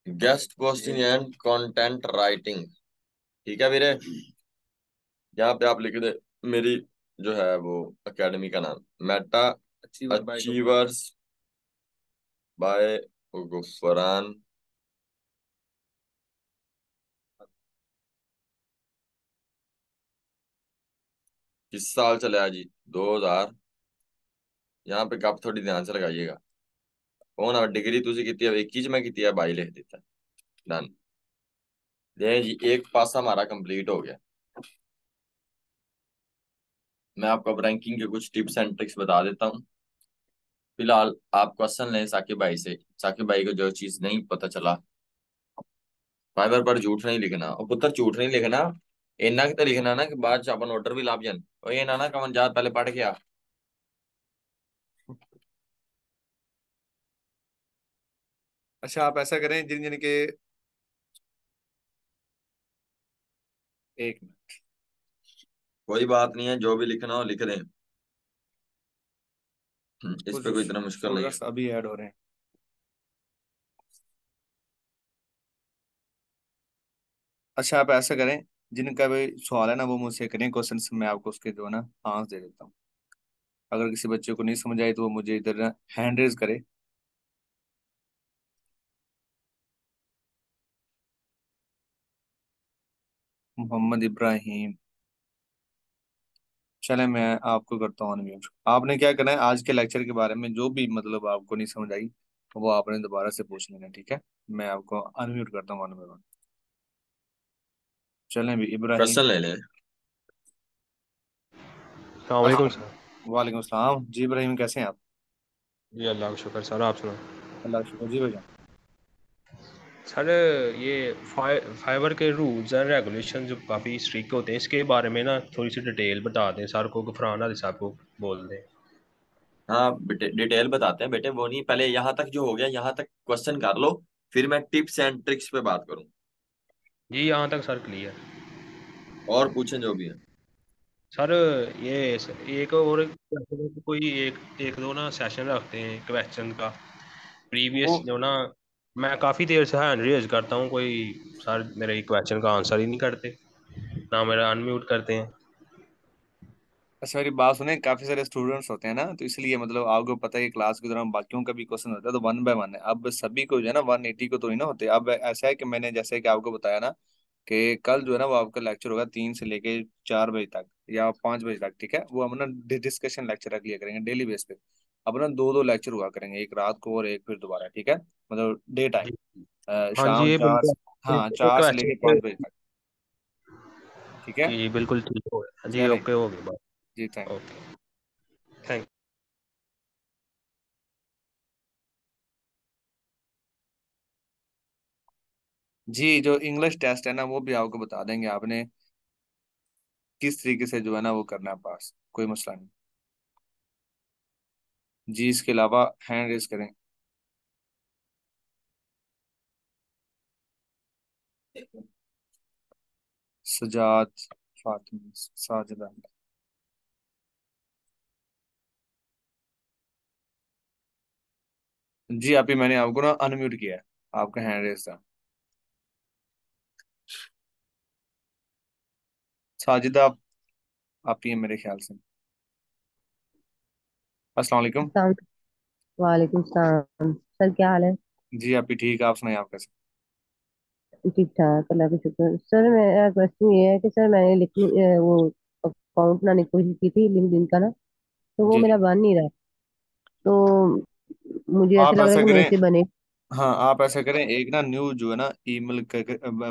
Guest posting and content writing. ठीक है वीरे। यहाँ पे आप लिख दे मेरी जो है वो एकेडमी का नाम, meta achiever by Gaffar. Achievers by Gufran. किस साल चला जी? 2000। यहाँ पे गप थोड़ी ध्यान से लगाइएगा। कौन और डिग्री तुसी कितनी है? 21 में कितनी है? 22 लिख देता है। डन। ये जी एक पासा हमारा कंप्लीट हो गया। मैं आपको अब रैंकिंग के कुछ टिप्स एंड ट्रिक्स बता देता हूँ। फिलहाल आप क्वेश्चन लें साकिब भाई से। साकिब भाई को जो चीज नहीं पता चला, फाइबर पर झूठ नहीं लिखना और पुत्र झूठ नहीं लिखना। इन्ना की तो लिखना ना कि बाद च अपन ऑर्डर भी लाभ जन, और ये ना कमन जात पहले पढ़ के आ। अच्छा आप ऐसा करें, जिन जिन के एक मिनट। कोई बात नहीं है, जो भी लिखना हो लिख दें। इस कुछ पे कोई इतना मुश्किल नहीं है। स्टूडेंट्स अभी ऐड हो रहे हैं। अच्छा आप ऐसा करें, जिनका भी सवाल है ना वो मुझसे करें क्वेश्चन, मैं आपको उसके जो है ना आंसर दे देता हूँ। अगर किसी बच्चे को नहीं समझ आए तो वो मुझे इधर हैंड रेज करे। मोहम्मद इब्राहिम। चले मैं आपको करता हूँ अनम्यूट। आपने क्या करना है, आज के लेक्चर के बारे में जो भी मतलब आपको नहीं समझ आई वो आपने दोबारा से पूछ लेना, ठीक है। मैं आपको अनम्यूट करता हूँ 1 बाय 1। चलें भी इब्राहिम। क्वेश्चन ले लें। सलामकुम अस्सलाम। सर। वालेकुम सलाम जी इब्राहिम, कैसे हैं आप? जी अल्लाह का शुक्र सर, आप सुनाओ। अल्लाह का शुक्र जी भाईजान। सर ये फाइबर के रूल्स एंड रेगुलेशन जो काफ़ी स्ट्रिक्ट होते हैं, इसके बारे में ना थोड़ी सी डिटेल बता दें सर को, गफरान अली साहब को बोल दें। हाँ बेटे, डिटेल बताते हैं बेटे, वो नहीं, पहले यहाँ तक जो हो गया यहाँ तक क्वेश्चन कर लो, फिर मैं टिप्स एंड ट्रिक्स पे बात करूँ। जी यहाँ तक सर क्लियर। और पूछें जो भी है। सर ये एक और कोई एक एक दो ना सेशन रखते हैं क्वेश्चन का, वो प्रीवियस जो ना, मैं काफ़ी देर से हैंड रेज करता हूँ, कोई सर मेरे क्वेश्चन का आंसर ही नहीं करते, ना मेरा अनम्यूट करते हैं। अच्छा मेरी बात सुने, काफी सारे स्टूडेंट्स होते हैं ना, तो इसलिए मतलब आपको पता है कि क्लास के दौरान बाकियों का भी क्वेश्चन होता है, तो 1 बाय 1 है। अब सभी को जो है ना 180 को तो नहीं ना होते। अब ऐसा है कि मैंने जैसे कि आपको बताया ना कि कल जो है ना वो आपका लेक्चर होगा 3 से लेके 4 बजे तक या 5 बजे तक, ठीक है। वो हम ना डिस्कशन लेक्चर रख लिया करेंगे डेली बेस पे। अब ना दो दो लेक्चर हुआ करेंगे, एक रात को और एक फिर दोबारा, ठीक है, मतलब डे टाइम, जी। हाँ जी, शाम ये चार, बिल्कुल हाँ एक 4 से लेके 5 बजे तक, ठीक है। जी बिल्कुल ठीक हो गया जी, चलें। ओके हो गई जी थैंक बात। यू। ओके, थैंक जी जो इंग्लिश टेस्ट है ना वो भी आपको बता देंगे, आपने किस तरीके से जो है ना वो करना है पास, कोई मसला नहीं। जी इसके अलावा हैंड रेस करें। सजाद, फातिमा, साजिदा। जी अभी मैंने आपको ना अनम्यूट किया है, आपका हैंड रेस था। साजिदा आप ही हैं मेरे ख्याल से। अस्सलाम वालेकुम। अस्सलाम वालेकुम सलाम सर, क्या हाल है? जी आप ही ठीक, आप सुनाइए, आप कैसे। ठीक ठाक, अल्लाह का शुक्र। सर मेरा क्वेश्चन ये है कि सर मैंने वो अकाउंट बनाने की कोशिश की थी लिंक्डइन का ना, तो वो जी मेरा जी। बन नहीं रहा। तो मुझे ऐसा आप लग रहा ऐसा है कि मेरे करें, से बने। हाँ आप ऐसा करें, एक ना न्यू जो है ना ईमेल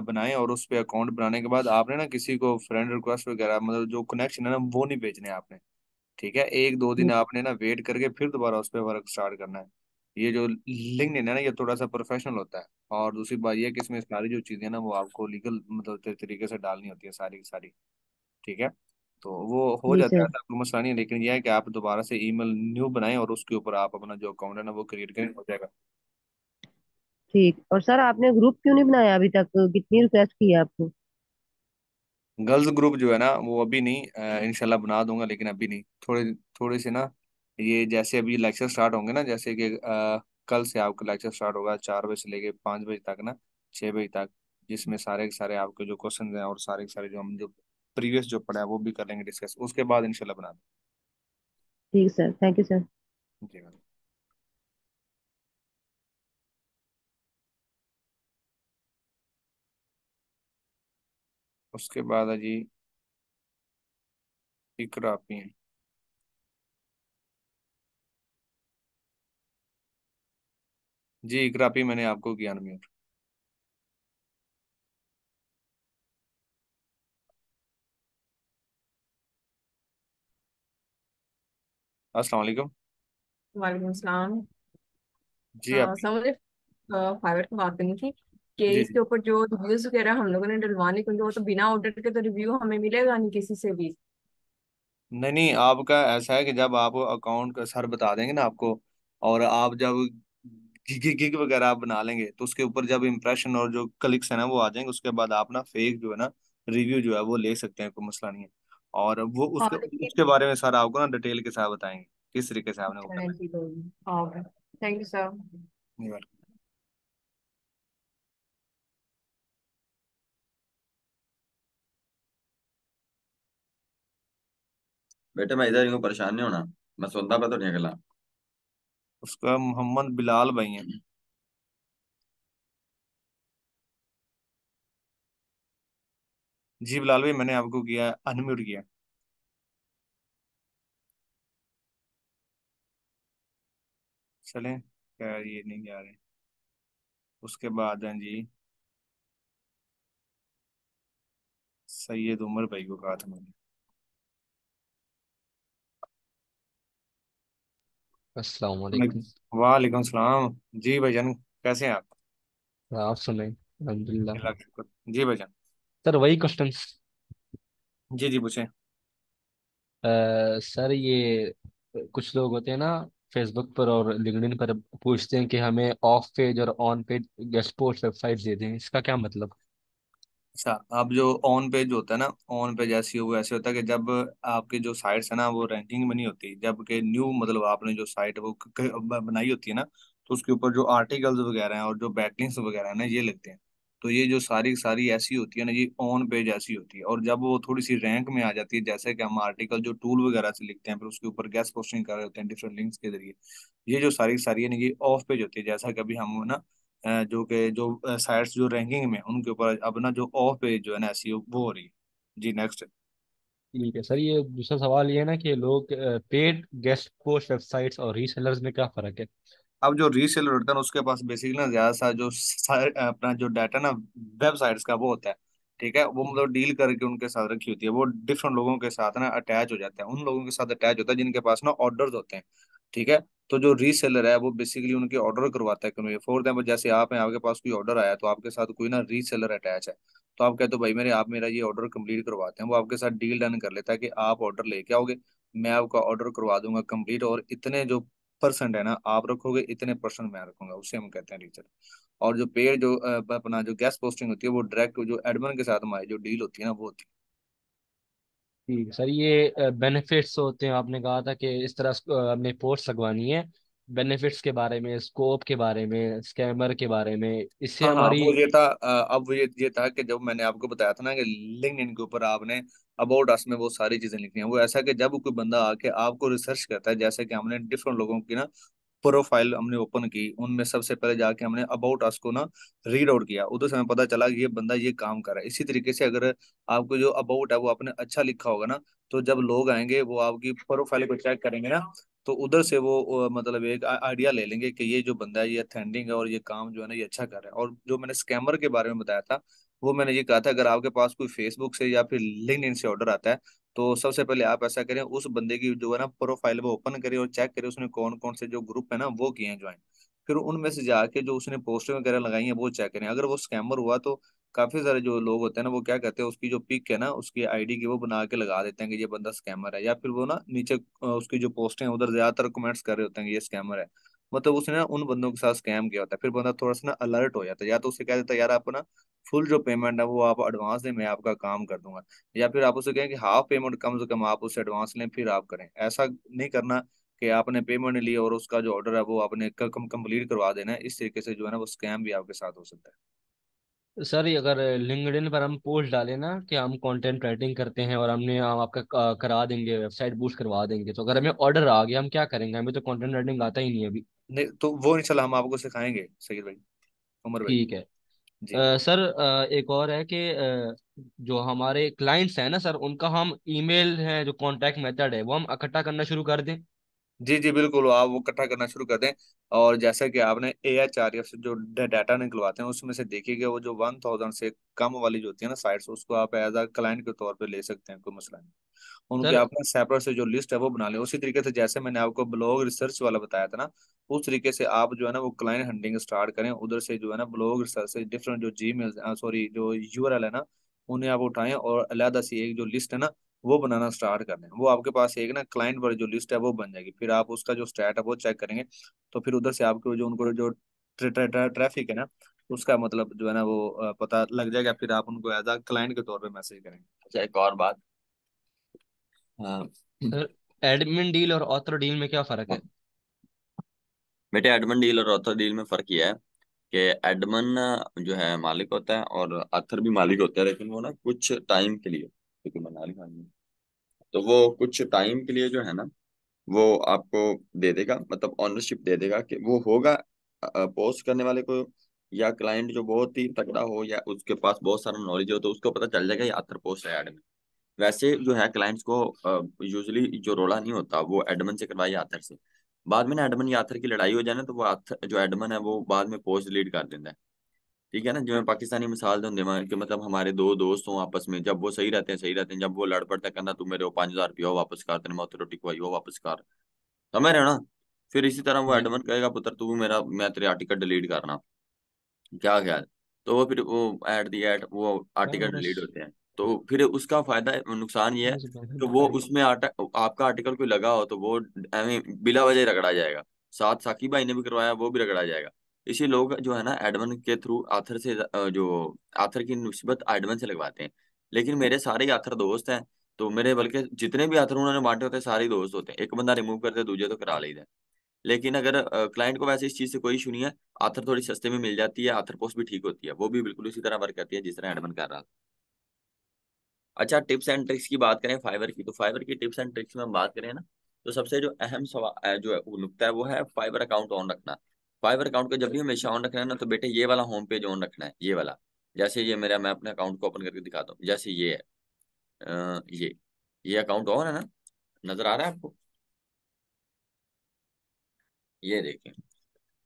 बनाएं, और उस पे अकाउंट बनाने के बाद आपने ना किसी को फ्रेंड रिक्वेस्ट वगैरह, मतलब जो कनेक्शन है ना वो नहीं भेजने आपने, ठीक है। 1-2 दिन आपने ना वेट करके फिर दोबारा उस पर वर्क स्टार्ट करना है। ये जो लिंक्डइन है ना ये थोड़ा सा प्रोफेशनल होता है, और दूसरी बात ये है कि इसमें सारी जो चीजें ना वो आपको लीगल मतलब तरीके से डालनी होती है सारी की सारी, ठीक है। तो वो हो जी जाता है, सर। ऐसा कोई मसला नहीं है, लेकिन यह है कि आप दोबारा से ईमेल न्यू बनाएं और उसके ऊपर आप अपना जो अकाउंट है ना वो क्रिएट करें, हो जाएगा। ठीक। और सर आपने ग्रुप क्यों नहीं बनाया अभी तक? कितनी रिक्वेस्ट की है आपको? गर्ल्स ग्रुप जो है ना वो अभी नहीं, इंशाल्लाह बना दूंगा, लेकिन अभी नहीं, थोड़े थोड़े से ना, ये जैसे अभी लेक्चर स्टार्ट होंगे ना, जैसे कि कल से आपका लेक्चर स्टार्ट होगा 4 बजे से लेके 5 बजे तक ना, 6 बजे तक, जिसमें सारे के सारे आपके जो क्वेश्चन हैं और सारे के सारे जो हम जो प्रीवियस जो पढ़ा है वो भी कर लेंगे डिस्कस, उसके बाद इंशाल्लाह बना ठीक सर, थैंक यू सर। देंगे। उसके बाद है जी इकरा आपी हैं। जी इकरा आपी मैंने आपको किया अनम्यूट। अस्सलाम वालेकुम। वालेकुम सलाम। जी आप। सर मुझे फाइवर की बात करनी थी कि जी इसके जी। ऊपर जो रिव्यूज वगैरह हम लोगों ने डलवाने, क्योंकि वो तो बिना ऑडिट के तो रिव्यू हमें मिलेगा नहीं किसी से भी। नहीं नहीं, आपका ऐसा है कि जब आप अकाउंट का सर बता देंगे ना आपको, और आप जब गिग वगैरह आप बना लेंगे, तो उसके ऊपर जब इम्प्रेशन और जो क्लिक्स है ना वो आ जाएंगे, उसके बाद आप ना फेक जो है ना रिव्यू जो है वो ले सकते हैं, कोई मसला नहीं है। और वो उसके और लेकिन उसके बारे में सर आपको ना डिटेल के साथ बताएंगे किस तरीके से आपने वो करना जी ओके, थैंक यू सर। है। बेटे मैं इधर ही हूँ, परेशान नहीं होना, मैं सुनता पा तो नहीं अगला। उसका मोहम्मद बिलाल भाई हैं। जी बिलाल भाई मैंने आपको किया, अनम्यूट किया। चलें, खैर ये नहीं जा रहे। उसके बाद हैं जी सैयद उमर भाई को कहा था मैंने। अस्सलाम वालेकुम। वालेकुम सलाम। जी भाईजान कैसे हैं आप। आप सुने। अल्हम्दुलिल्लाह। अल्लाह का शुक्र। जी भाईजान। सर वही क्वेश्चंस। जी जी पूछें। सर ये कुछ लोग होते हैं ना फेसबुक पर और लिंक्डइन पर पूछते हैं कि हमें ऑफ पेज और on page guest post website दे दें, इसका क्या मतलब? अच्छा, अब जो ऑन पेज होता है ना, ऑन पेज ऐसी वो ऐसे होता है कि जब आपकी जो साइट्स है ना वो रैंकिंग में नहीं होती, जबकि न्यू मतलब आपने जो साइट वो बनाई होती है ना, तो उसके ऊपर जो आर्टिकल्स वगैरह हैं और जो बैकलिंक्स वगैरह है ना ये लगते हैं। तो ये जो सारी सारी ऐसी होती है ना, ये ऑन पेज ऐसी होती है। और जब वो थोड़ी सी रैंक में आ जाती है, जैसे कि हम आर्टिकल जो टूल वगैरह से लिखते हैं फिर उसके ऊपर गेस्ट पोस्टिंग कर रहे होते हैं डिफरेंट लिंक्स के जरिए, ये जो सारी सारी है ना ये ऑफ पेज होती है। जैसा कभी हम ना जो कि जो साइट्स जो रैंकिंग में हैं, उनके ऊपर अब ना जो ऑफ पेज जो है ना ऐसी वो हो रही है। जी नेक्स्ट। ठीक है सर, ये दूसरा सवाल ये है ना कि लोग पेड गेस्ट पोस्ट वेबसाइट्स और रीसेलर्स में क्या फर्क है? अब जो रीसेलर होता है ना उसके पास बेसिकली ना ज्यादा सा जो अपना जो डाटा ना वेबसाइट्स का वो होता है। ठीक है, वो मतलब डील करके उनके साथ रखी होती है, वो डिफरेंट लोगों के साथ ना अटैच हो जाता है, उन लोगों के साथ अटैच होता है जिनके पास ना ऑर्डर्स होते हैं। ठीक है, तो जो रीसेलर है वो बेसिकली उनके ऑर्डर करवाता है कभी। फॉर एग्जाम्पल जैसे आप हैं, आपके पास कोई ऑर्डर आया तो आपके साथ कोई ना रीसेलर अटैच है, तो आप कहते हो भाई मेरे आप मेरा ये ऑर्डर कंप्लीट करवाते हैं, वो आपके साथ डील डन कर लेता है कि आप ऑर्डर लेके आओगे, मैं आपका ऑर्डर करवा दूंगा कंप्लीट, और इतने जो परसेंट है ना आप रखोगे, इतने परसेंट मैं रखूंगा, उसे हम कहते हैं रीचर। और जो पेड जो अपना जो गेस्ट पोस्टिंग होती है वो डायरेक्ट जो एडमिन के साथ हमारी जो डील होती है ना वो होती है। ठीक है सर, ये बेनिफिट्स होते हैं, आपने कहा था कि इस तरह हमने पोस्ट लगवानी है, बेनिफिट्स के बारे में, स्कोप के बारे में, स्कैमर के बारे में, इससे हाँ हाँ, हमारी। वो ये था अब वो ये था कि जब मैंने आपको बताया था ना कि लिंक्डइन के ऊपर आपने अबाउट अस में वो सारी चीजें लिखनी है, वो ऐसा कि जब कोई बंदा आके आपको रिसर्च करता है, जैसे कि हमने डिफरेंट लोगों की ना प्रोफाइल हमने ओपन की, उनमें सबसे पहले जाके हमने अबाउट अस को ना रीड आउट किया, उधर से हमें पता चला कि ये बंदा ये काम कर रहा है। इसी तरीके से अगर आपको जो अबाउट है वो आपने अच्छा लिखा होगा ना, तो जब लोग आएंगे वो आपकी प्रोफाइल को चेक करेंगे ना, तो उधर से वो मतलब एक आइडिया ले लेंगे कि ये जो बंदा है ये अथेंटिक है और ये काम जो है ना ये अच्छा कर रहा है। और जो मैंने स्कैमर के बारे में बताया था, वो मैंने ये कहा था अगर आपके पास कोई फेसबुक से या फिर लिंक्डइन से ऑर्डर आता है, तो सबसे पहले आप ऐसा करें, उस बंदे की जो है ना प्रोफाइल वो ओपन करें और चेक करें उसने कौन कौन से जो ग्रुप है ना वो किए हैं ज्वाइन। फिर उनमें से जाके जो उसने पोस्टर वगैरह लगाई है वो चेक करें। अगर वो स्कैमर हुआ तो काफी सारे जो लोग होते हैं ना वो क्या कहते हैं, उसकी जो पिक है ना उसकी आईडी की वो बना के लगा देते हैं कि ये बंदा स्कैमर है, या फिर वो ना नीचे उसकी जो पोस्टें हैं उधर ज्यादातर कमेंट्स कर रहे होते हैं कि ये स्कैमर है, मतलब उसने ना उन बंदों के साथ स्कैम किया होता है। फिर बंदा थोड़ा सा ना अलर्ट हो जाता है, या तो उसे कह देता है यार आप ना फुल जो पेमेंट है वो आप एडवांस दें, मैं आपका काम कर दूंगा, या फिर आप उसे कहें कि हाफ पेमेंट कम से कम आप उससे एडवांस लें फिर आप करें। ऐसा नहीं करना कि आपने पेमेंट ली और उसका जो ऑर्डर है वो आपने कंप्लीट करवा देना है, इस तरीके से जो है ना वो स्कैम भी आपके साथ हो सकता है। सर ये अगर लिंक्डइन पर हम पोस्ट डालें ना कि हम कंटेंट राइटिंग करते हैं और हम आपका करा देंगे, वेबसाइट बूस्ट करवा देंगे, तो अगर हमें ऑर्डर आ गया हम क्या करेंगे? हमें तो कंटेंट राइटिंग आता ही नहीं है अभी। नहीं तो वो इंशाल्लाह हम आपको सिखाएंगे सही भाई, उमर भाई। ठीक है। जी। सर एक और है कि जो हमारे क्लाइंट्स हैं ना सर, उनका हम ईमेल है जो कॉन्टैक्ट मेथड है वो हम इकट्ठा करना शुरू कर दें? जी जी बिल्कुल, आप वो इकट्ठा करना शुरू कर दें। और जैसा कि आपने AHRF से जो डाटा निकलवाते हैं उसमें से देखिएगा, वो जो 1000 से कम वाली जो होती है ना साइट्स, उसको आप एज अ क्लाइंट के तौर पे ले सकते हैं, कोई मसला नहीं। उनके सर अपना सेपरेट से जो लिस्ट है वो बना लें, उसी तरीके से जैसे मैंने आपको ब्लॉग रिसर्च वाला बताया था ना, उस तरीके से आप जो है ना वो क्लाइंट हंटिंग स्टार्ट करें, उधर से जो है ना ब्लॉग रिसर्च से डिफरेंट जो जीमेल सॉरी जो URL है ना उन्हें आप उठाएं, और अलहदा सी एक जो लिस्ट है ना वो बनाना स्टार्ट कर दें, वो आपके पास एक ना क्लाइंट वाली जो लिस्ट है वो बन जाएगी। फिर आप उसका जो स्टैट है वो चेक करेंगे, तो फिर उधर से आपको जो उनको जो ट्रैफिक है ना उसका मतलब जो है ना वो पता लग जाएगा, फिर आप उनको एज अ क्लाइंट के तौर पे मैसेज करेंगे। अच्छा, एक और बात। हाँ। सर एडमिन डील और ऑथर डील में क्या फर्क है? बेटे, एडमन डील और ऑथर डील में फर्क यह है कि एडमन जो है मालिक होता है और ऑथर भी मालिक होता है, लेकिन वो ना कुछ टाइम के लिए, क्योंकि मैं मालिक आदमी हूँ, तो वो कुछ टाइम के लिए जो है ना वो आपको दे देगा, मतलब ऑनरशिप दे देगा कि वो होगा पोस्ट करने वाले को, या क्लाइंट जो बहुत ही तगड़ा हो या उसके पास बहुत सारा नॉलेज हो तो उसको पता चल जाएगा ये ऑथर पोस्ट है एडमिन। वैसे जो है क्लाइंट्स को यूजुअली जो रोला नहीं होता वो एडमिन से करवाइए ऑथर से। बाद में ना एडमिन या ऑथर की लड़ाई हो जाए ना तो वो author- जो एडमिन है वो बाद में पोस्ट डिलीट कर देता है। ठीक है ना, जो मैं पाकिस्तानी मिसाल दूं दिमाग कि मतलब हमारे दो दोस्त हों आपस में, जब वो सही रहते हैं, जब वो लड़ पड़ता है कहना तू मेरे को 5000 रुपया वापस कर, तेरे मैं रोटी खुआई वो वापस कर, समझ रहे हो ना? फिर इसी तरह वो जी। एडमिन कहेगा पुत्र तू मेरा मैं तेरे आर्टिकल डिलीट करना। क्या ख्याल। तो वो फिर वो एट दी एट वो आर्टिकल सैमरश डिलीट होते हैं। तो फिर उसका फायदा नुकसान ये है इज कि बेनिफिट वो बाय। उसमें आपका आर्टिकल कोई लगा हो तो वो बिला वजह रगड़ा जाएगा। साथ साकी भाई ने भी करवाया, वो भी रगड़ा जाएगा। इसी लोग जो है ना एडमन के थ्रू आथर से जो आथर की निस्बत एडमन से लगवाते हैं। लेकिन मेरे सारे आथर दोस्त हैं। तो मेरे बल्कि जितने भी आथर उन्होंने बांटे होते हैं सारे ही दोस्त होते हैं। एक बंदा रिमूव करते दूसरे तो करा लेते हैं। लेकिन अगर क्लाइंट को वैसे इस चीज से कोई इशू नहीं है। आथर थोड़ी सस्ते में मिल जाती है, आथर पोस्ट भी ठीक होती है, वो भी बिल्कुल उसी तरह वर्क करती है जिस तरह एडमन कर रहा था। अच्छा, टिप्स एंड ट्रिक्स की बात करें फाइवर की, तो फाइवर की टिप्स एंड ट्रिक्स में हम बात करें ना, तो सबसे जो अहम सवाल जो है वो नुकता है वो है फाइवर अकाउंट ऑन रखना। फाइवर अकाउंट को जब भी हमेशा ऑन रखना है ना, तो बेटे ये वाला होम पेज ऑन रखना है, ये वाला। जैसे ये मेरा, मैं अपने अकाउंट को ओपन करके दिखाता हूँ। जैसे ये है, ये अकाउंट ऑन है ना, नजर आ रहा है आपको? ये देखें,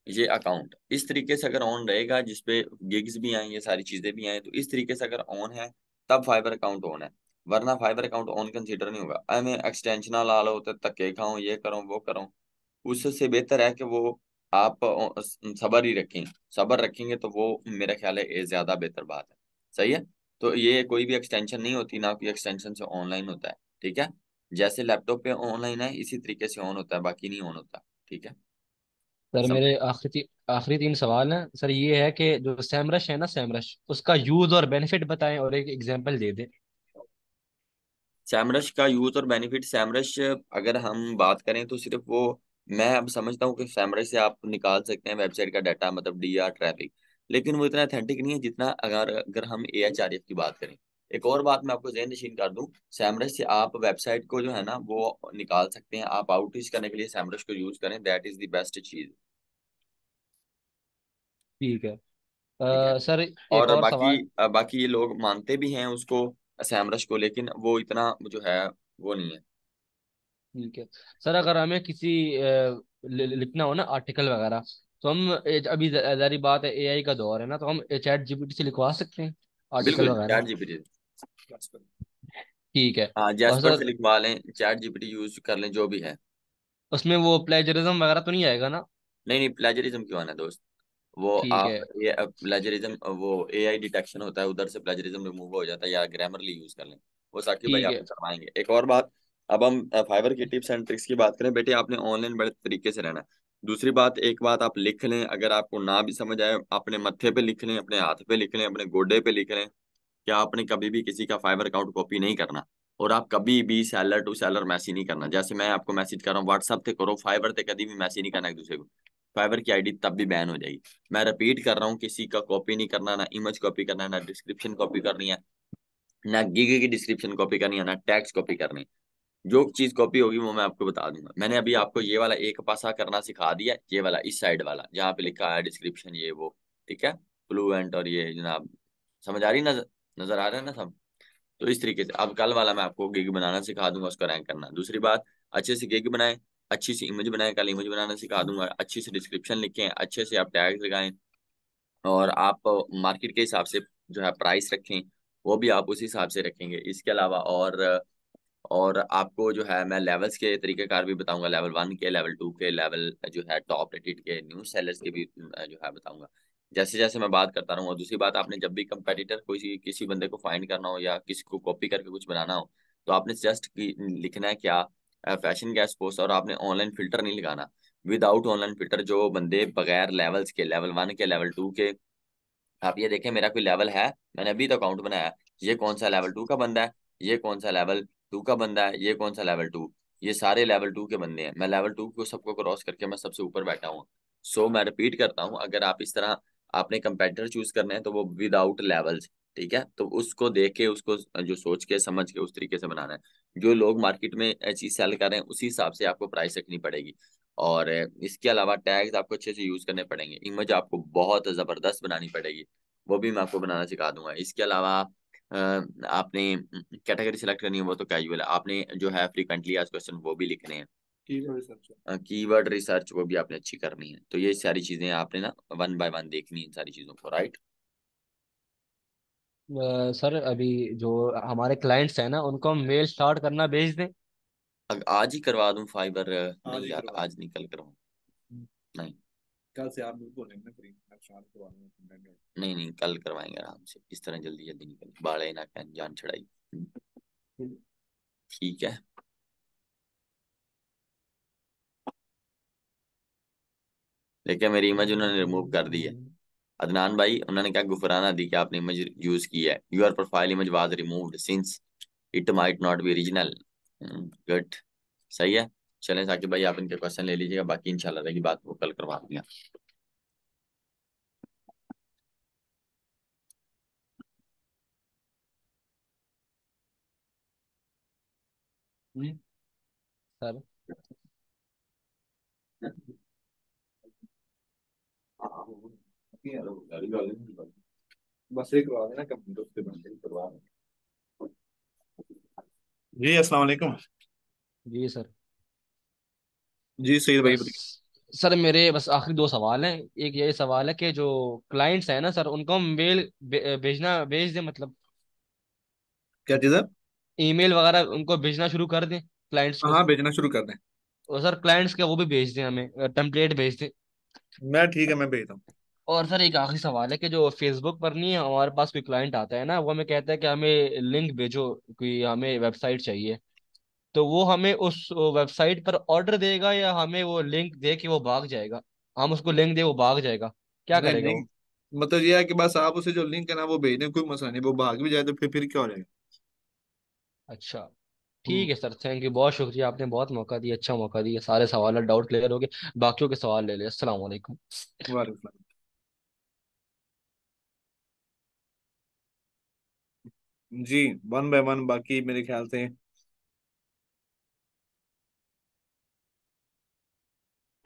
ये अकाउंट इस तरीके से अगर ऑन रहेगा, जिसपे गिग्स भी आए, ये सारी चीजें भी आए, तो इस तरीके से अगर ऑन है तब फाइबर अकाउंट ऑन है। वरना फाइबर अकाउंट ऑन कंसीडर नहीं होगा। मैं एक्सटेंशन ला लो तो धक्के खाऊं, ये करूं वो करूं। उससे बेहतर है कि वो आप सबर ही रखें। सबर रखेंगे तो वो मेरा ख्याल है ये ज्यादा बेहतर बात है। सही है। तो ये कोई भी एक्सटेंशन नहीं होती, ना कोई एक्सटेंशन से ऑनलाइन होता है। ठीक है। जैसे लैपटॉप पे ऑनलाइन है इसी तरीके से ऑन होता है, बाकी नहीं ऑन होता। ठीक है। सर समझ। मेरे आखिरी 3 सवाल हैं सर। ये है कि जो सैमरश है ना, सैमरश उसका यूज और बेनिफिट बताएं और एक एग्जांपल दे दें। सैमरश का यूज और बेनिफिट, सैमरश अगर हम बात करें तो सिर्फ वो, मैं अब समझता हूँ कि सैमरश से आप निकाल सकते हैं वेबसाइट का डाटा, मतलब डीआर ट्रैफिक। लेकिन वो इतना अथेंटिक नहीं है जितना अगर अगर हम एएचआरएफ की बात करें। एक और बात मैं आपको ज़हन नशीन कर दूं, सैमरश से आप वेबसाइट को जो है ना वो निकाल सकते हैं। आप आउटरीच करने के लिए सैमरश को यूज करें, दैट इज द बेस्ट चीज। ठीक है। ठीक है। सर एक और और बाकी सवाल। बाकी ये लोग मानते भी हैं उसको, सैमरश को, लेकिन वो इतना जो है वो नहीं है। ठीक है। सर अगर हमें किसी लिखना हो ना आर्टिकल वगैरह, तो हम अभी जारी बात है एआई का दौर है ना, तो हम चैट जीपीटी से लिखवा सकते हैं आर्टिकल बिल्कुल वगैरह। Chat GPT. ठीक है। हाँ, और जैसपर से सर लिखवा लें, चैट जीपीटी यूज कर लें, जो भी है। उसमें वो प्लेजरिज्म वगैरह तो नहीं आएगा ना? नहीं नहीं, प्लेजरिज्म क्यों आना दोस्त। वो ठीक आप है। ये प्लेजरिज्म वो एआई डिटेक्शन होता है, उधर से प्लेजरिज्म रिमूव हो जाता है, या ग्रामरली यूज कर लें। वो साकिब भाई ठीक है। आपको करवाएंगे। एक और बात, अब हम फाइवर की टिप्स एंड ट्रिक्स की बात करें। बेटे आपने ऑनलाइन बड़े तरीके से रहना है। दूसरी बात, एक बात आप लिख लें, अगर आपको ना भी समझ आए अपने मत्थे पे लिख लें, अपने हाथ पे लिख लें, अपने गोडे पे लिख लें, कि आपने कभी भी किसी का फाइवर अकाउंट कॉपी नहीं करना। और आप कभी भी सेलर टू सेलर मैसेज नहीं करना। जैसे मैं आपको मैसेज कर रहा हूँ व्हाट्सएप पे करो, फाइवर पे कभी भी मैसेज नहीं करना एक दूसरे को। फाइवर की आईडी तब भी बैन हो जाएगी। मैं रिपीट कर रहा हूँ, किसी का कॉपी नहीं करना, ना इमेज कॉपी करना है, ना डिस्क्रिप्शन कॉपी करनी है, ना गीगे की डिस्क्रिप्शन कॉपी करनी है, ना टैक्स कॉपी करनी है। जो चीज कॉपी होगी वो मैं आपको बता दूंगा। मैंने अभी आपको ये वाला एक पासा करना सिखा दिया, ये वाला इस साइड वाला जहाँ पे लिखा है डिस्क्रिप्शन ये वो। ठीक है। फ्लुएंट और ये जनाब, समझ आ रही, नजर नजर आ रहा है ना सब। तो इस तरीके से अब कल वाला मैं आपको गिग बनाना सिखा दूंगा, उसका रैंक करना। दूसरी बात, अच्छे से गिग बनाएं, अच्छी सी इमेज बनाएं, कल इमेज बनाना सिखा दूंगा। अच्छी से डिस्क्रिप्शन लिखें, अच्छे से आप टैग लगाएं, और आप मार्केट के हिसाब से जो है प्राइस रखें, वो भी आप उसी हिसाब से रखेंगे। इसके अलावा और आपको जो है मैं लेवल्स के तरीकेकार भी बताऊंगा, लेवल 1 के, लेवल 2 के, लेवल जो है टॉप रेटेड के न्यू सेलर्स के भी जो है बताऊंगा। जैसे जैसे मैं बात करता रहूंगा। दूसरी बात, आपने जब भी कंपेटिटर कोई किसी बंदे को फाइंड करना हो या किसी को कॉपी करके कुछ बनाना हो, तो आपने जस्ट लिखना है क्या, फैशन गैस पोस्ट, और आपने ऑनलाइन फिल्टर नहीं लगाना। विदाउट ऑनलाइन फिल्टर जो बंदे बगैर लेवल्स के, लेवल 1 के, लेवल 2 के, आप ये देखें मेरा कोई लेवल है, मैंने अभी तो अकाउंट बनाया है, ये कौन सा लेवल 2 का बंदा है, ये कौन सा लेवल 2 का बंदा है, ये कौन सा लेवल 2, ये सारे लेवल 2 के बंदे हैं। मैं लेवल 2 को सबको क्रॉस करके मैं सबसे ऊपर बैठा हूँ। सो मैं रिपीट करता हूँ, अगर आप इस तरह आपने कंपेटिटर चूज करना है तो वो विदाउट लेवल्स। ठीक है। तो उसको देख के, उसको जो सोच के समझ के उस तरीके से बनाना है। जो लोग मार्केट में चीज सेल कर रहे हैं उसी हिसाब से आपको प्राइस रखनी पड़ेगी। और इसके अलावा टैग्स आपको अच्छे से यूज करने पड़ेंगे, इमेज आपको बहुत जबरदस्त बनानी पड़ेगी, वो भी मैं आपको बनाना सिखा दूंगा। इसके अलावा आपने कैटेगरी सेलेक्ट करनी है, वो तो कैजुअल है। आपने जो है फ्रीक्वेंटली आज क्वेश्चन वो भी लिखने हैं। कीवर्ड रिसर्च वो भी आपने अच्छी करनी है। तो ये सारी चीजें आपने ना 1 बाय 1 देखनी है इन सारी चीजों को, राइट। सर अभी जो हमारे क्लाइंट्स हैं ना, उनको हम मेल स्टार्ट करना भेज दें। आज ही करवा दूं फाइबर? नहीं यार, आज नहीं, कल करवाऊं। नहीं। कल से आप बिल्कुल नहीं ना फ्री, आप शाम को आने में। नहीं नहीं, कल करवाएंगे आराम से, इस तरह जल्दी जल्दी निकल बाड़े ना कहन जान छड़ाई। ठीक है। देखिए मेरी इमेज उन्होंने रिमूव कर दी है। अदनान भाई उन्होंने क्या गुफराना दी कि आपने इमेज यूज की है, your profile image was removed since it might not be original. Good. सही है। चलें साकिब भाई, आप इनके क्वेश्चन ले लीजिएगा, बाकी इंशाल्लाह रहेगी बात वो कल करवा दूंगा। सर बस एक करवा देना कंप्यूटर, उसके बाद ही करवा देना। जी अस्सलाम वालेकुम। जी सर। जी सही भाई बस बताइए। सर मेरे बस आखिरी दो सवाल हैं। एक ये सवाल है कि जो क्लाइंट्स हैं ना सर, उनको हम मेल भेजना भेज दें, मतलब क्या चीज़ है? ईमेल वगैरह उनको भेजना शुरू कर दें क्लाइंट्स हाँ को। हाँ, भेजना शुरू कर दें। और सर क्लाइंट्स के वो भी भेज दें, हमें टेम्पलेट भेज दें। मैं ठीक है, मैं भेजता हूँ। और सर एक आखिरी सवाल है कि जो फेसबुक पर नहीं है, हमारे पास कोई क्लाइंट आता है ना, वो हमें कहता है कि हमें लिंक भेजो, कोई हमें वेबसाइट चाहिए, तो वो हमें उस वेबसाइट पर ऑर्डर देगा या हमें वो लिंक दे के वो भाग जाएगा? हम उसको लिंक दे वो भाग जाएगा, क्या नहीं करेगा नहीं, वो? मतलब ये है कि बस आप उसे जो लिंक है ना वो भेज दें, कोई मसला नहीं, वो भाग भी जाए तो फिर क्या हो जाएगा। अच्छा हम्म। ठीक है सर, थैंक यू, बहुत शुक्रिया, आपने बहुत मौका दिया, अच्छा मौका दिया, सारे सवाल डाउट क्लियर हो गए। बाकियों के सवाल ले ले। अस्सलाम वालेकुम। वालेकुम। जी, वन बाय वन बाकी मेरे ख्याल से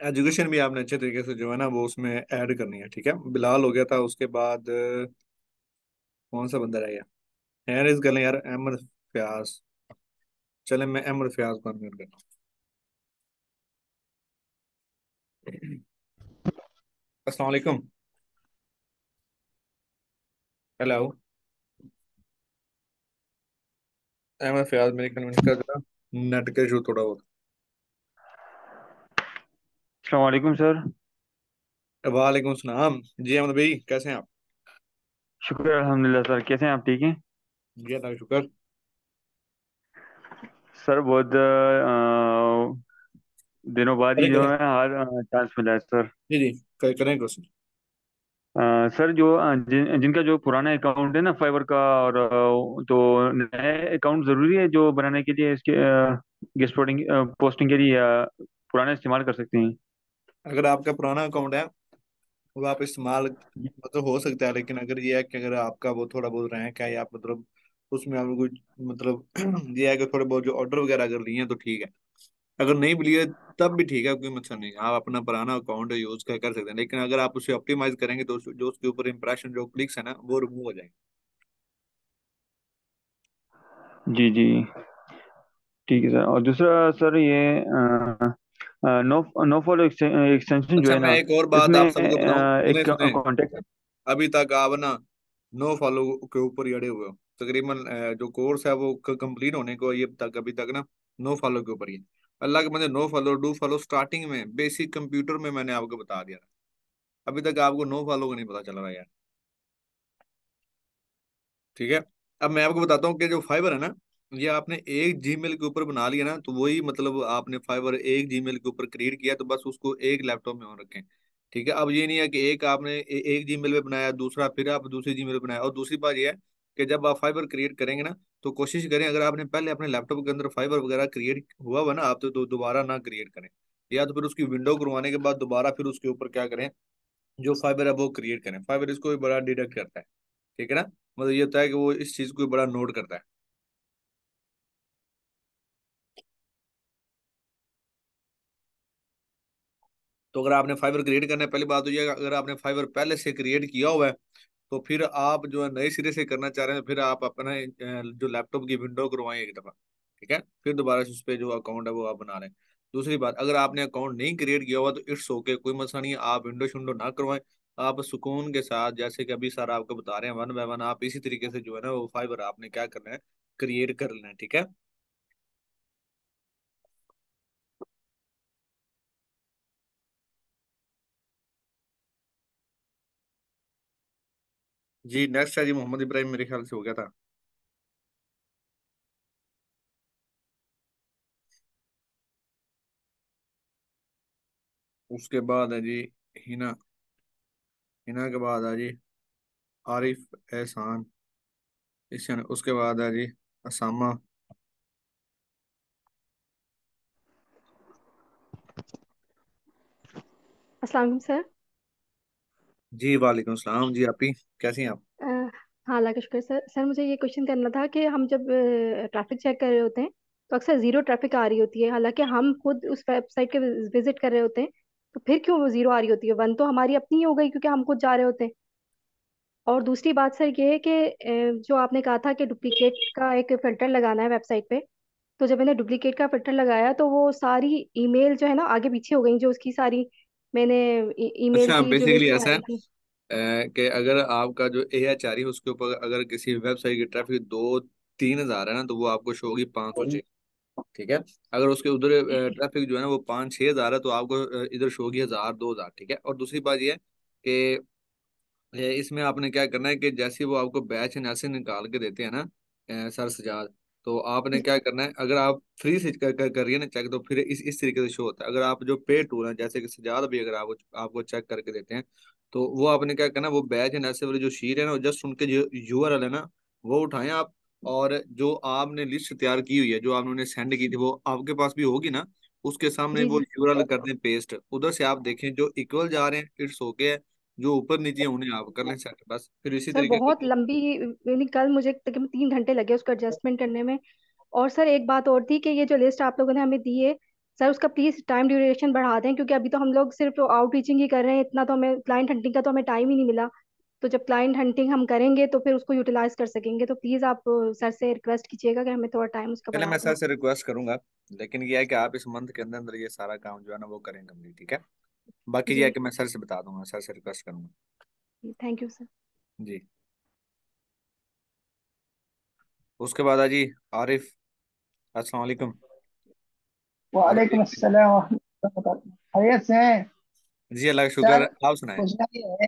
एजुकेशन भी आपने अच्छे तरीके से जो है ना वो उसमें ऐड करनी है। ठीक है, बिलाल हो गया था, उसके बाद कौन सा बंदा रह गया? हैर इस गल यार, अहमद फयाज। चले मैं अहमद फयाज को अनम्यूट करता हूँ। अस्सलाम वालेकुम। हेलो। अहमद फयाज मेरी कन्विंस कर देना, नेट के इशू थोड़ा बहुत। अस्सलाम वालेकुम सर। वालेकुम सलाम। जी अहमद भाई, कैसे हैं आप? शुक्र है, अल्हम्दुलिल्लाह सर, कैसे हैं आप? ठीक हैं जी अल्लाह का शुक्र। सर। बहुत दिनों बाद ही करें जो करें। है हर चांस मिला है सर। जी जी, करें क्वेश्चन। सर जो जिनका जो पुराना अकाउंट है ना फाइवर का, और तो नया अकाउंट ज़रूरी है जो बनाने के लिए इसके गेस्ट पोस्टिंग पोस्टिंग के लिए, या पुराना इस्तेमाल कर सकते हैं? अगर आपका पुराना अकाउंट है वो आप इस्तेमाल मतलब हो सकता है, लेकिन अगर ये है कि अगर आपका वो थोड़ा बहुत रैंक है या मतलब उसमें आपको कुछ मतलब ये है कि थोड़े बहुत जो ऑर्डर वगैरह अगर लिए हैं तो ठीक है। अगर नहीं भी लिए तब भी ठीक है, कोई मसला नहीं, आप अपना पुराना अकाउंट यूज कर सकते हैं, लेकिन अगर आप उसे ऑप्टिमाइज करेंगे तो जो उसके ऊपर इंप्रेशन जो क्लिक्स है ना वो रिमूव हो जाएंगे। जी जी, ठीक है सर। और दूसरा सर ये नो नो फॉलो एक्सटेंशन जो अच्छा, है मैं ना, एक और बात इसमें आप सबको बताऊं, सुने एक सुने। कॉन्टेक्ट। अभी तक आप ना नो फॉलो के ऊपर ही अड़े हुए हो तकरीबन। जो कोर्स है वो कंप्लीट होने को ये तक अभी तक ना नो फॉलो के ऊपर ही है। अल्लाह के बंदे, no follow do follow starting में बेसिक कंप्यूटर में मैंने आपको बता दिया था, अभी तक आपको नो फॉलो का नहीं पता चल रहा यार। ठीक है, अब मैं आपको बताता हूँ कि जो फाइबर है ना, ये आपने एक जीमेल के ऊपर बना लिया ना, तो वही मतलब आपने फाइबर एक जीमेल के ऊपर क्रिएट किया तो बस उसको एक लैपटॉप में ऑन रखें। ठीक है, अब ये नहीं है कि एक आपने एक जीमेल पे बनाया, दूसरा फिर आप दूसरी जीमेल पे बनाया। और दूसरी बात ये है कि जब आप फाइबर क्रिएट करेंगे ना, तो कोशिश करें अगर आपने पहले अपने लैपटॉप के अंदर फाइबर वगैरह क्रिएट हुआ हुआ ना, आप तो दोबारा ना क्रिएट करें, या तो फिर उसकी विंडो करवाने के बाद दोबारा फिर उसके ऊपर क्या करें, जो फाइबर है वो क्रिएट करें। फाइबर इसको भी बड़ा डिडक्ट करता है। ठीक है ना, मतलब ये होता है कि वो इस चीज को बड़ा नोट करता है। तो अगर आपने फाइबर क्रिएट करना है, पहली बात तो ये है कि अगर आपने फाइबर पहले से क्रिएट किया हुआ है तो फिर आप जो है नए सिरे से करना चाह रहे हैं, फिर आप अपना जो लैपटॉप की विंडो करवाएं एक दफा। ठीक है, फिर दोबारा से उस पर जो अकाउंट है वो आप बना रहे हैं। दूसरी बात, अगर आपने अकाउंट नहीं क्रिएट किया हुआ तो इट्स ओके, कोई मसला नहीं है, आप विंडो शिंडो ना करवाएं। आप सुकून के साथ, जैसे कि अभी सर आपको बता रहे हैं, वन बाय वन आप इसी तरीके से जो है ना वो फाइबर आपने क्या करना है, क्रिएट कर लेना है। ठीक है। जी नेक्स्ट है जी मोहम्मद इब्राहिम, मेरे ख्याल से हो गया था। उसके बाद है जी हिना। हिना के बाद है जी आरिफ, एहसान, ईशान। उसके बाद है जी असामा। अस्सलाम वालेकुम सर। जी वालेकुम सलाम जी, आप ही कैसी हैं आप? अ, हाँ, अल्लाह का शुक्र। सर मुझे ये क्वेश्चन करना था कि हम जब ट्रैफिक चेक कर रहे होते हैं तो अक्सर जीरो ट्रैफिक आ रही होती है, हालांकि हम खुद उस वेबसाइट के विजिट कर रहे होते हैं। तो फिर क्यों वो जीरो आ रही होती है? वन तो हमारी अपनी ही हो गई क्योंकि हम खुद जा रहे होते हैं। और दूसरी बात सर ये है कि जो आपने कहा था कि डुप्लीकेट का एक फिल्टर लगाना है वेबसाइट पे, तो जब मैंने डुप्लीकेट का फिल्टर लगाया तो वो सारी ईमेल जो है ना आगे पीछे हो गई, जो उसकी सारी मैंने ईमेल अच्छा की जो बेसिकली लिस्ट ऐसा है बनाई थी। कि अगर आपका जो AH आ रही है उसके ऊपर अगर किसी वेबसाइट की ट्रैफिक 2-3 हज़ार है ना, तो वो आपको शो होगी 500। ठीक है। अगर उसके उधर ट्रैफिक जो है ना वो 5-6 हज़ार है, तो आपको इधर शो होगी 1,000-2,000। ठीक है। और दूसरी बात ये है कि इसमें आपने क्या करना है कि जैसे वो आपको बैच एंड ऐसे निकाल के देते हैं ना सर सजाद, तो आपने क्या करना है, अगर आप फ्री से करिए ना चेक, तो फिर इस तरीके से शो होता है। अगर आप जो पे टूल है जैसे कि सजाद भी अगर आपको आपको चेक करके देते हैं, तो वो आपने क्या करना है, वो बैच एंड ऐसे वाली जो शीट है ना, जस्ट उनके जो URL है ना वो उठाएं आप। और जो आपने लिस्ट तैयार की हुई है, जो आपने उन्हें सेंड की थी, वो आपके पास भी होगी ना, उसके सामने जी वो जी। URL कर दें पेस्ट, उधर से आप देखें जो इक्वल जा रहे हैं इट्स ओके है, जो ऊपर नीचे हैं, उन्हें आप कर लें सेट, बस फिर इसी सर तरीके बहुत से। लंबी, यानी कल मुझे तकरीबन 3 घंटे लगे उसको एडजस्टमेंट करने में। और सर एक बात और थी कि ये जो लिस्ट आप लोगों ने हमें दी है, सर उसका प्लीज टाइम ड्यूरेशन बढ़ा दें, क्योंकि अभी तो हम लोग सिर्फ आउटरीचिंग ही कर रहे हैं, इतना तो हमें क्लाइंट हंटिंग का तो हमें टाइम ही नहीं मिला। तो जब क्लाइंट हंटिंग हम करेंगे तो फिर उसको यूटिलाइज कर सकेंगे। तो प्लीज आप सर से रिक्वेस्ट कीजिएगा कि हमें थोड़ा टाइम उसका पहले बढ़ा मैं दें। सर से रिक्वेस्ट करूंगा, लेकिन ये है कि आप इस मंथ के अंदर अंदर ये सारा काम जो है ना वो करें कंप्लीट। ठीक है। बाकी ये है जी। कि मैं सर से बता दूंगा, सर से रिक्वेस्ट करूंगा। Thank you sir. जी। उसके बाद है जी आरिफ। अस्सलाम वालेकुम। आरिफ वालेकुम जी। अस्सलाम वरहमतुल्लाहि वबरकातुहू। खैरियत से हैं? जी अल्लाह का शुक्र सर, है, आप सुनाएं। पूछना ये है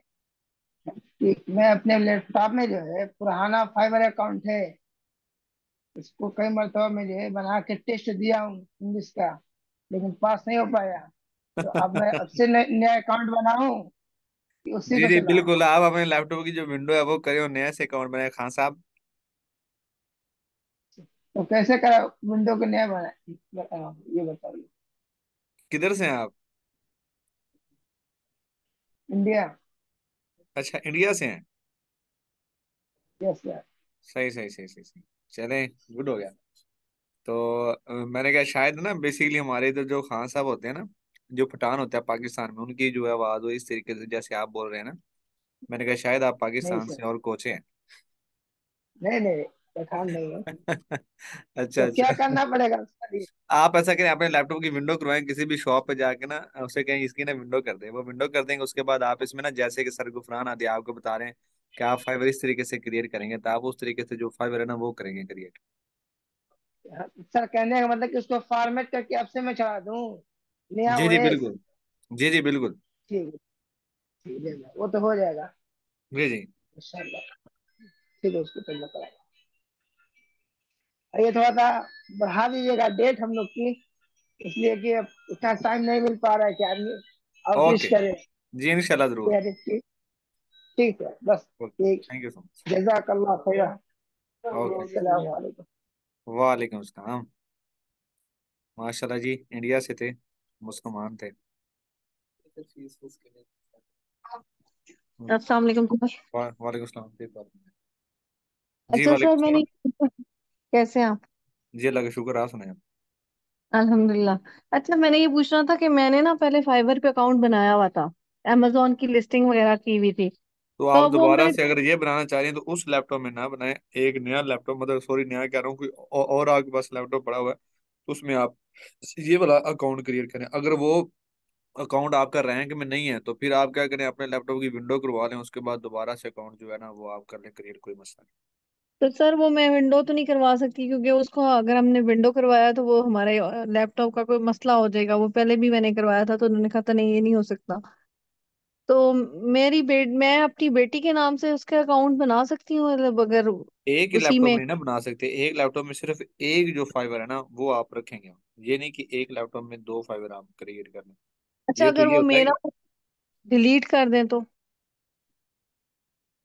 कि मैं अपने लैपटॉप में जो है पुराना फाइबर अकाउंट है, इसको कई मरतबा में जो है बना के टेस्ट दिया हूँ इंग्लिश का, लेकिन पास नहीं हो पाया। तो अब मैं अब से नया अकाउंट बनाऊं कि उसी जी को जी चलाऊं? बिल्कुल, आप अपने लैपटॉप की जो विंडो है वो करें और नया से अकाउंट बनाए खान साहब। तो कैसे करा, विंडो को नया बनाए ये बताइए। किधर से हैं आप? इंडिया। अच्छा इंडिया से हैं। Yes sir. सही सही सही सही सही। चलें, गुड हो गया। तो मैंने कहा शायद ना बेसिकली हमारे इधर जो खान साहब होते हैं ना, जो पठान होते हैं पाकिस्तान में, उनकी जो है आवाज वो इस तरीके से जैसे आप बोल रहे हैं ना। मैंने कहा शायद आप नहीं पाकिस्तान सर, से और कोचे हैं। नहीं नहीं, पठान नहीं है। अच्छा तो क्या अच्छा। करना पड़ेगा उसका लिए? आप ऐसा करें, अपने लैपटॉप की विंडो करवाएं किसी भी शॉप पे जाके ना, उसे कहें इसकी ना विंडो कर दे, वो विंडो कर देंगे। उसके बाद आप इसमें ना जैसे कि सर गुफरान आदि आपको बता रहे हैं कि आप फाइवर इस तरीके से क्रिएट करेंगे, तो आप उस तरीके से जो फाइवर है ना वो करेंगे क्रिएट। सर कहने का मतलब कि उसको फॉर्मेट करके आपसे मैं चढ़ा दूं नया जी जी ओएस? बिल्कुल। जी जी बिल्कुल। ठीक है, ठीक है, वो तो हो जाएगा जी जी। इंशाल्लाह। ठीक है, उसको तो बताया। ये थोड़ा सा बढ़ा दीजिएगा डेट हम लोग की, इसलिए कि अब इतना टाइम नहीं मिल पा रहा है कि आदमी आउटरीच ओके। करे। जी इंशाल्लाह जरूर। ठीक, ठीक है बस। ठीक। Thank you so much. जजाकल्लाह खैरा। ओके। अस्सलाम वालेकुम। वालेकुम अस्सलाम। माशाल्लाह जी, इंडिया से थे, मुसलमान थे। हम्म, अस्सलाम वालेकुम सर। वालेकुम अस्सलाम। जी अच्छा सर, वालेकुम मैंने अस्सलाम। कैसे हैं आप? जी अल्लाह का शुक्र, आप सुनाए। अल्हम्दुलिल्लाह। अच्छा, मैंने ये पूछना था कि मैंने ना पहले फाइवर पे अकाउंट बनाया हुआ था, अमेजोन की लिस्टिंग वगैरह की हुई थी। तो तो आप अब वो दोबारा मैं, से अगर ये बनाना चाह रहे हैं तो उस लैपटॉप में ना बनाएं, एक नया लैपटॉप, मतलब सॉरी नया कह रहा हूँ, कोई और आपके पास लैपटॉप पड़ा हुआ है तो उसमें आप ये वाला अकाउंट क्रिएट करें। अगर वो अकाउंट आपका रैंक में नहीं है तो फिर आप क्या करें, अपने लैपटॉप की विंडो करवा लें, उसके बाद दोबारा से अकाउंट जो है ना वो आप कर लें क्रिएट, कोई मसला तो सर वो मैं विंडो तो नहीं करवा सकती, क्योंकि उसको अगर हमने विंडो करवाया तो वो हमारे लैपटॉप का कोई मसला हो जाएगा। वो पहले भी मैंने करवाया था तो उन्होंने कहा था नहीं, ये नहीं हो सकता। तो मैं अपनी बेटी के नाम से उसका अकाउंट बना सकती हूँ, मतलब अगर एक ही उसी लैपटॉप में। नहीं ना बना सकते, एक लैपटॉप में सिर्फ एक जो फाइबर है ना वो आप रखेंगे। ये नहीं कि एक लैपटॉप में दो फाइबर आप क्रिएट कर लें। अच्छा, ये तो अगर ये वो होता है मेरा कि डिलीट कर दें तो?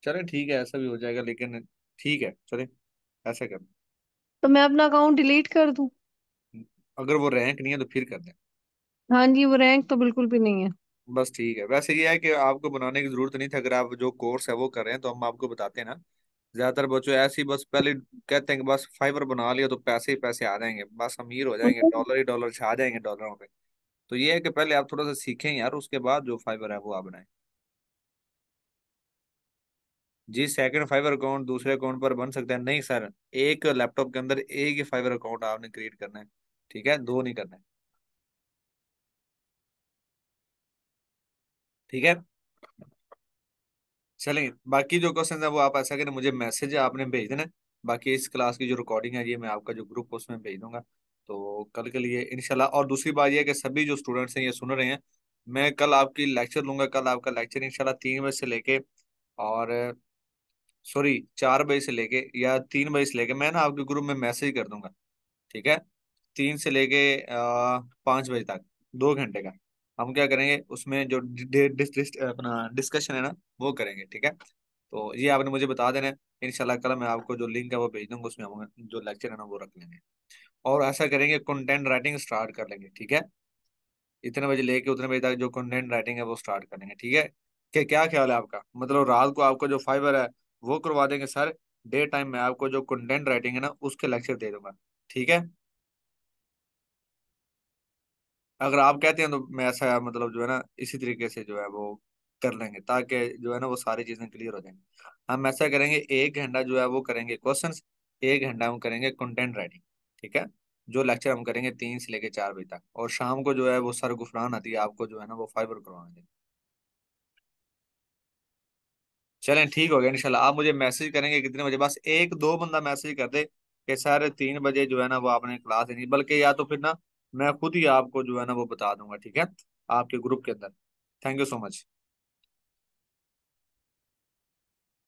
चले ठीक है, ऐसा भी हो जाएगा, लेकिन ठीक है चले ऐसा कर। तो मैं अपना अकाउंट डिलीट कर दूं? अगर वो रैंक नहीं है तो फिर कर दें। हाँ जी, वो रैंक तो बिल्कुल भी नहीं है। बस ठीक है। वैसे ये है कि आपको बनाने की जरूरत नहीं थी, अगर आप जो कोर्स है वो कर रहे हैं तो हम आपको बताते हैं ना। ज्यादातर बच्चों ऐसे ही बस पहले कहते हैं कि बस फाइबर बना लिया तो पैसे ही पैसे आ जाएंगे, बस अमीर हो जाएंगे, डॉलर ही डॉलर छा जाएंगे डॉलरों पे। तो ये है कि पहले आप थोड़ा सा सीखें यार, उसके बाद जो फाइबर है वो आप बनाएं। जी सेकंड फाइबर अकाउंट दूसरे अकाउंट पर बन सकता है? नहीं सर, एक लैपटॉप के अंदर एक ही फाइबर अकाउंट आपने क्रिएट करना है, ठीक है, दो नहीं करना है। ठीक है, चलेंगे। बाकी जो क्वेश्चन है वो आप ऐसा करें, मुझे मैसेज आपने भेज देना है। बाकी इस क्लास की जो रिकॉर्डिंग है ये मैं आपका जो ग्रुप है उसमें भेज दूंगा। तो कल के लिए इंशाल्लाह। और दूसरी बात ये है कि सभी जो स्टूडेंट्स हैं ये सुन रहे हैं, मैं कल आपकी लेक्चर लूंगा। कल आपका लेक्चर इंशाल्लाह 3 बजे से लेके, और सॉरी 4 बजे से लेके या 3 बजे से लेके, मैं ना आपके ग्रुप में मैसेज कर दूंगा। ठीक है, 3 से लेके 5 बजे तक, 2 घंटे का हम क्या करेंगे उसमें जो अपना डिस्कशन है ना वो करेंगे। ठीक है, तो ये आपने मुझे बता देना है। इंशाल्लाह कल मैं आपको जो लिंक है वो भेज दूंगा, उसमें हम जो लेक्चर है ना वो रख लेंगे। और ऐसा करेंगे कंटेंट राइटिंग स्टार्ट कर लेंगे। ठीक है, इतने बजे लेके उतने बजे तक जो कंटेंट राइटिंग है वो स्टार्ट करेंगे। ठीक है, क्या ख्याल है आपका? मतलब रात को आपको जो फाइबर है वो करवा देंगे सर, डे टाइम में आपको जो कंटेंट राइटिंग है ना उसके लेक्चर दे दूंगा। ठीक है, अगर आप कहते हैं तो मैं ऐसा मतलब जो है ना इसी तरीके से जो है वो कर लेंगे, ताकि जो है ना वो सारी चीजें क्लियर हो जाएंगी। हम ऐसा करेंगे 1 घंटा जो है वो करेंगे क्वेश्चंस, 1 घंटा हम करेंगे कंटेंट राइटिंग। ठीक है, जो लेक्चर हम करेंगे 3 से लेके 4 बजे तक, और शाम को जो है वो सर गुफरान आती है आपको जो है ना वो फाइबर करवाएंगे। चलें ठीक हो गया इंशाल्लाह। आप मुझे मैसेज करेंगे कितने बजे, बस एक दो बंदा मैसेज कर दे कि सर 3 बजे जो है ना वो आपने क्लास देनी, बल्कि या तो फिर ना मैं खुद ही आपको जो है ना वो बता दूंगा। ठीक है, आपके ग्रुप के अंदर। Thank you so much.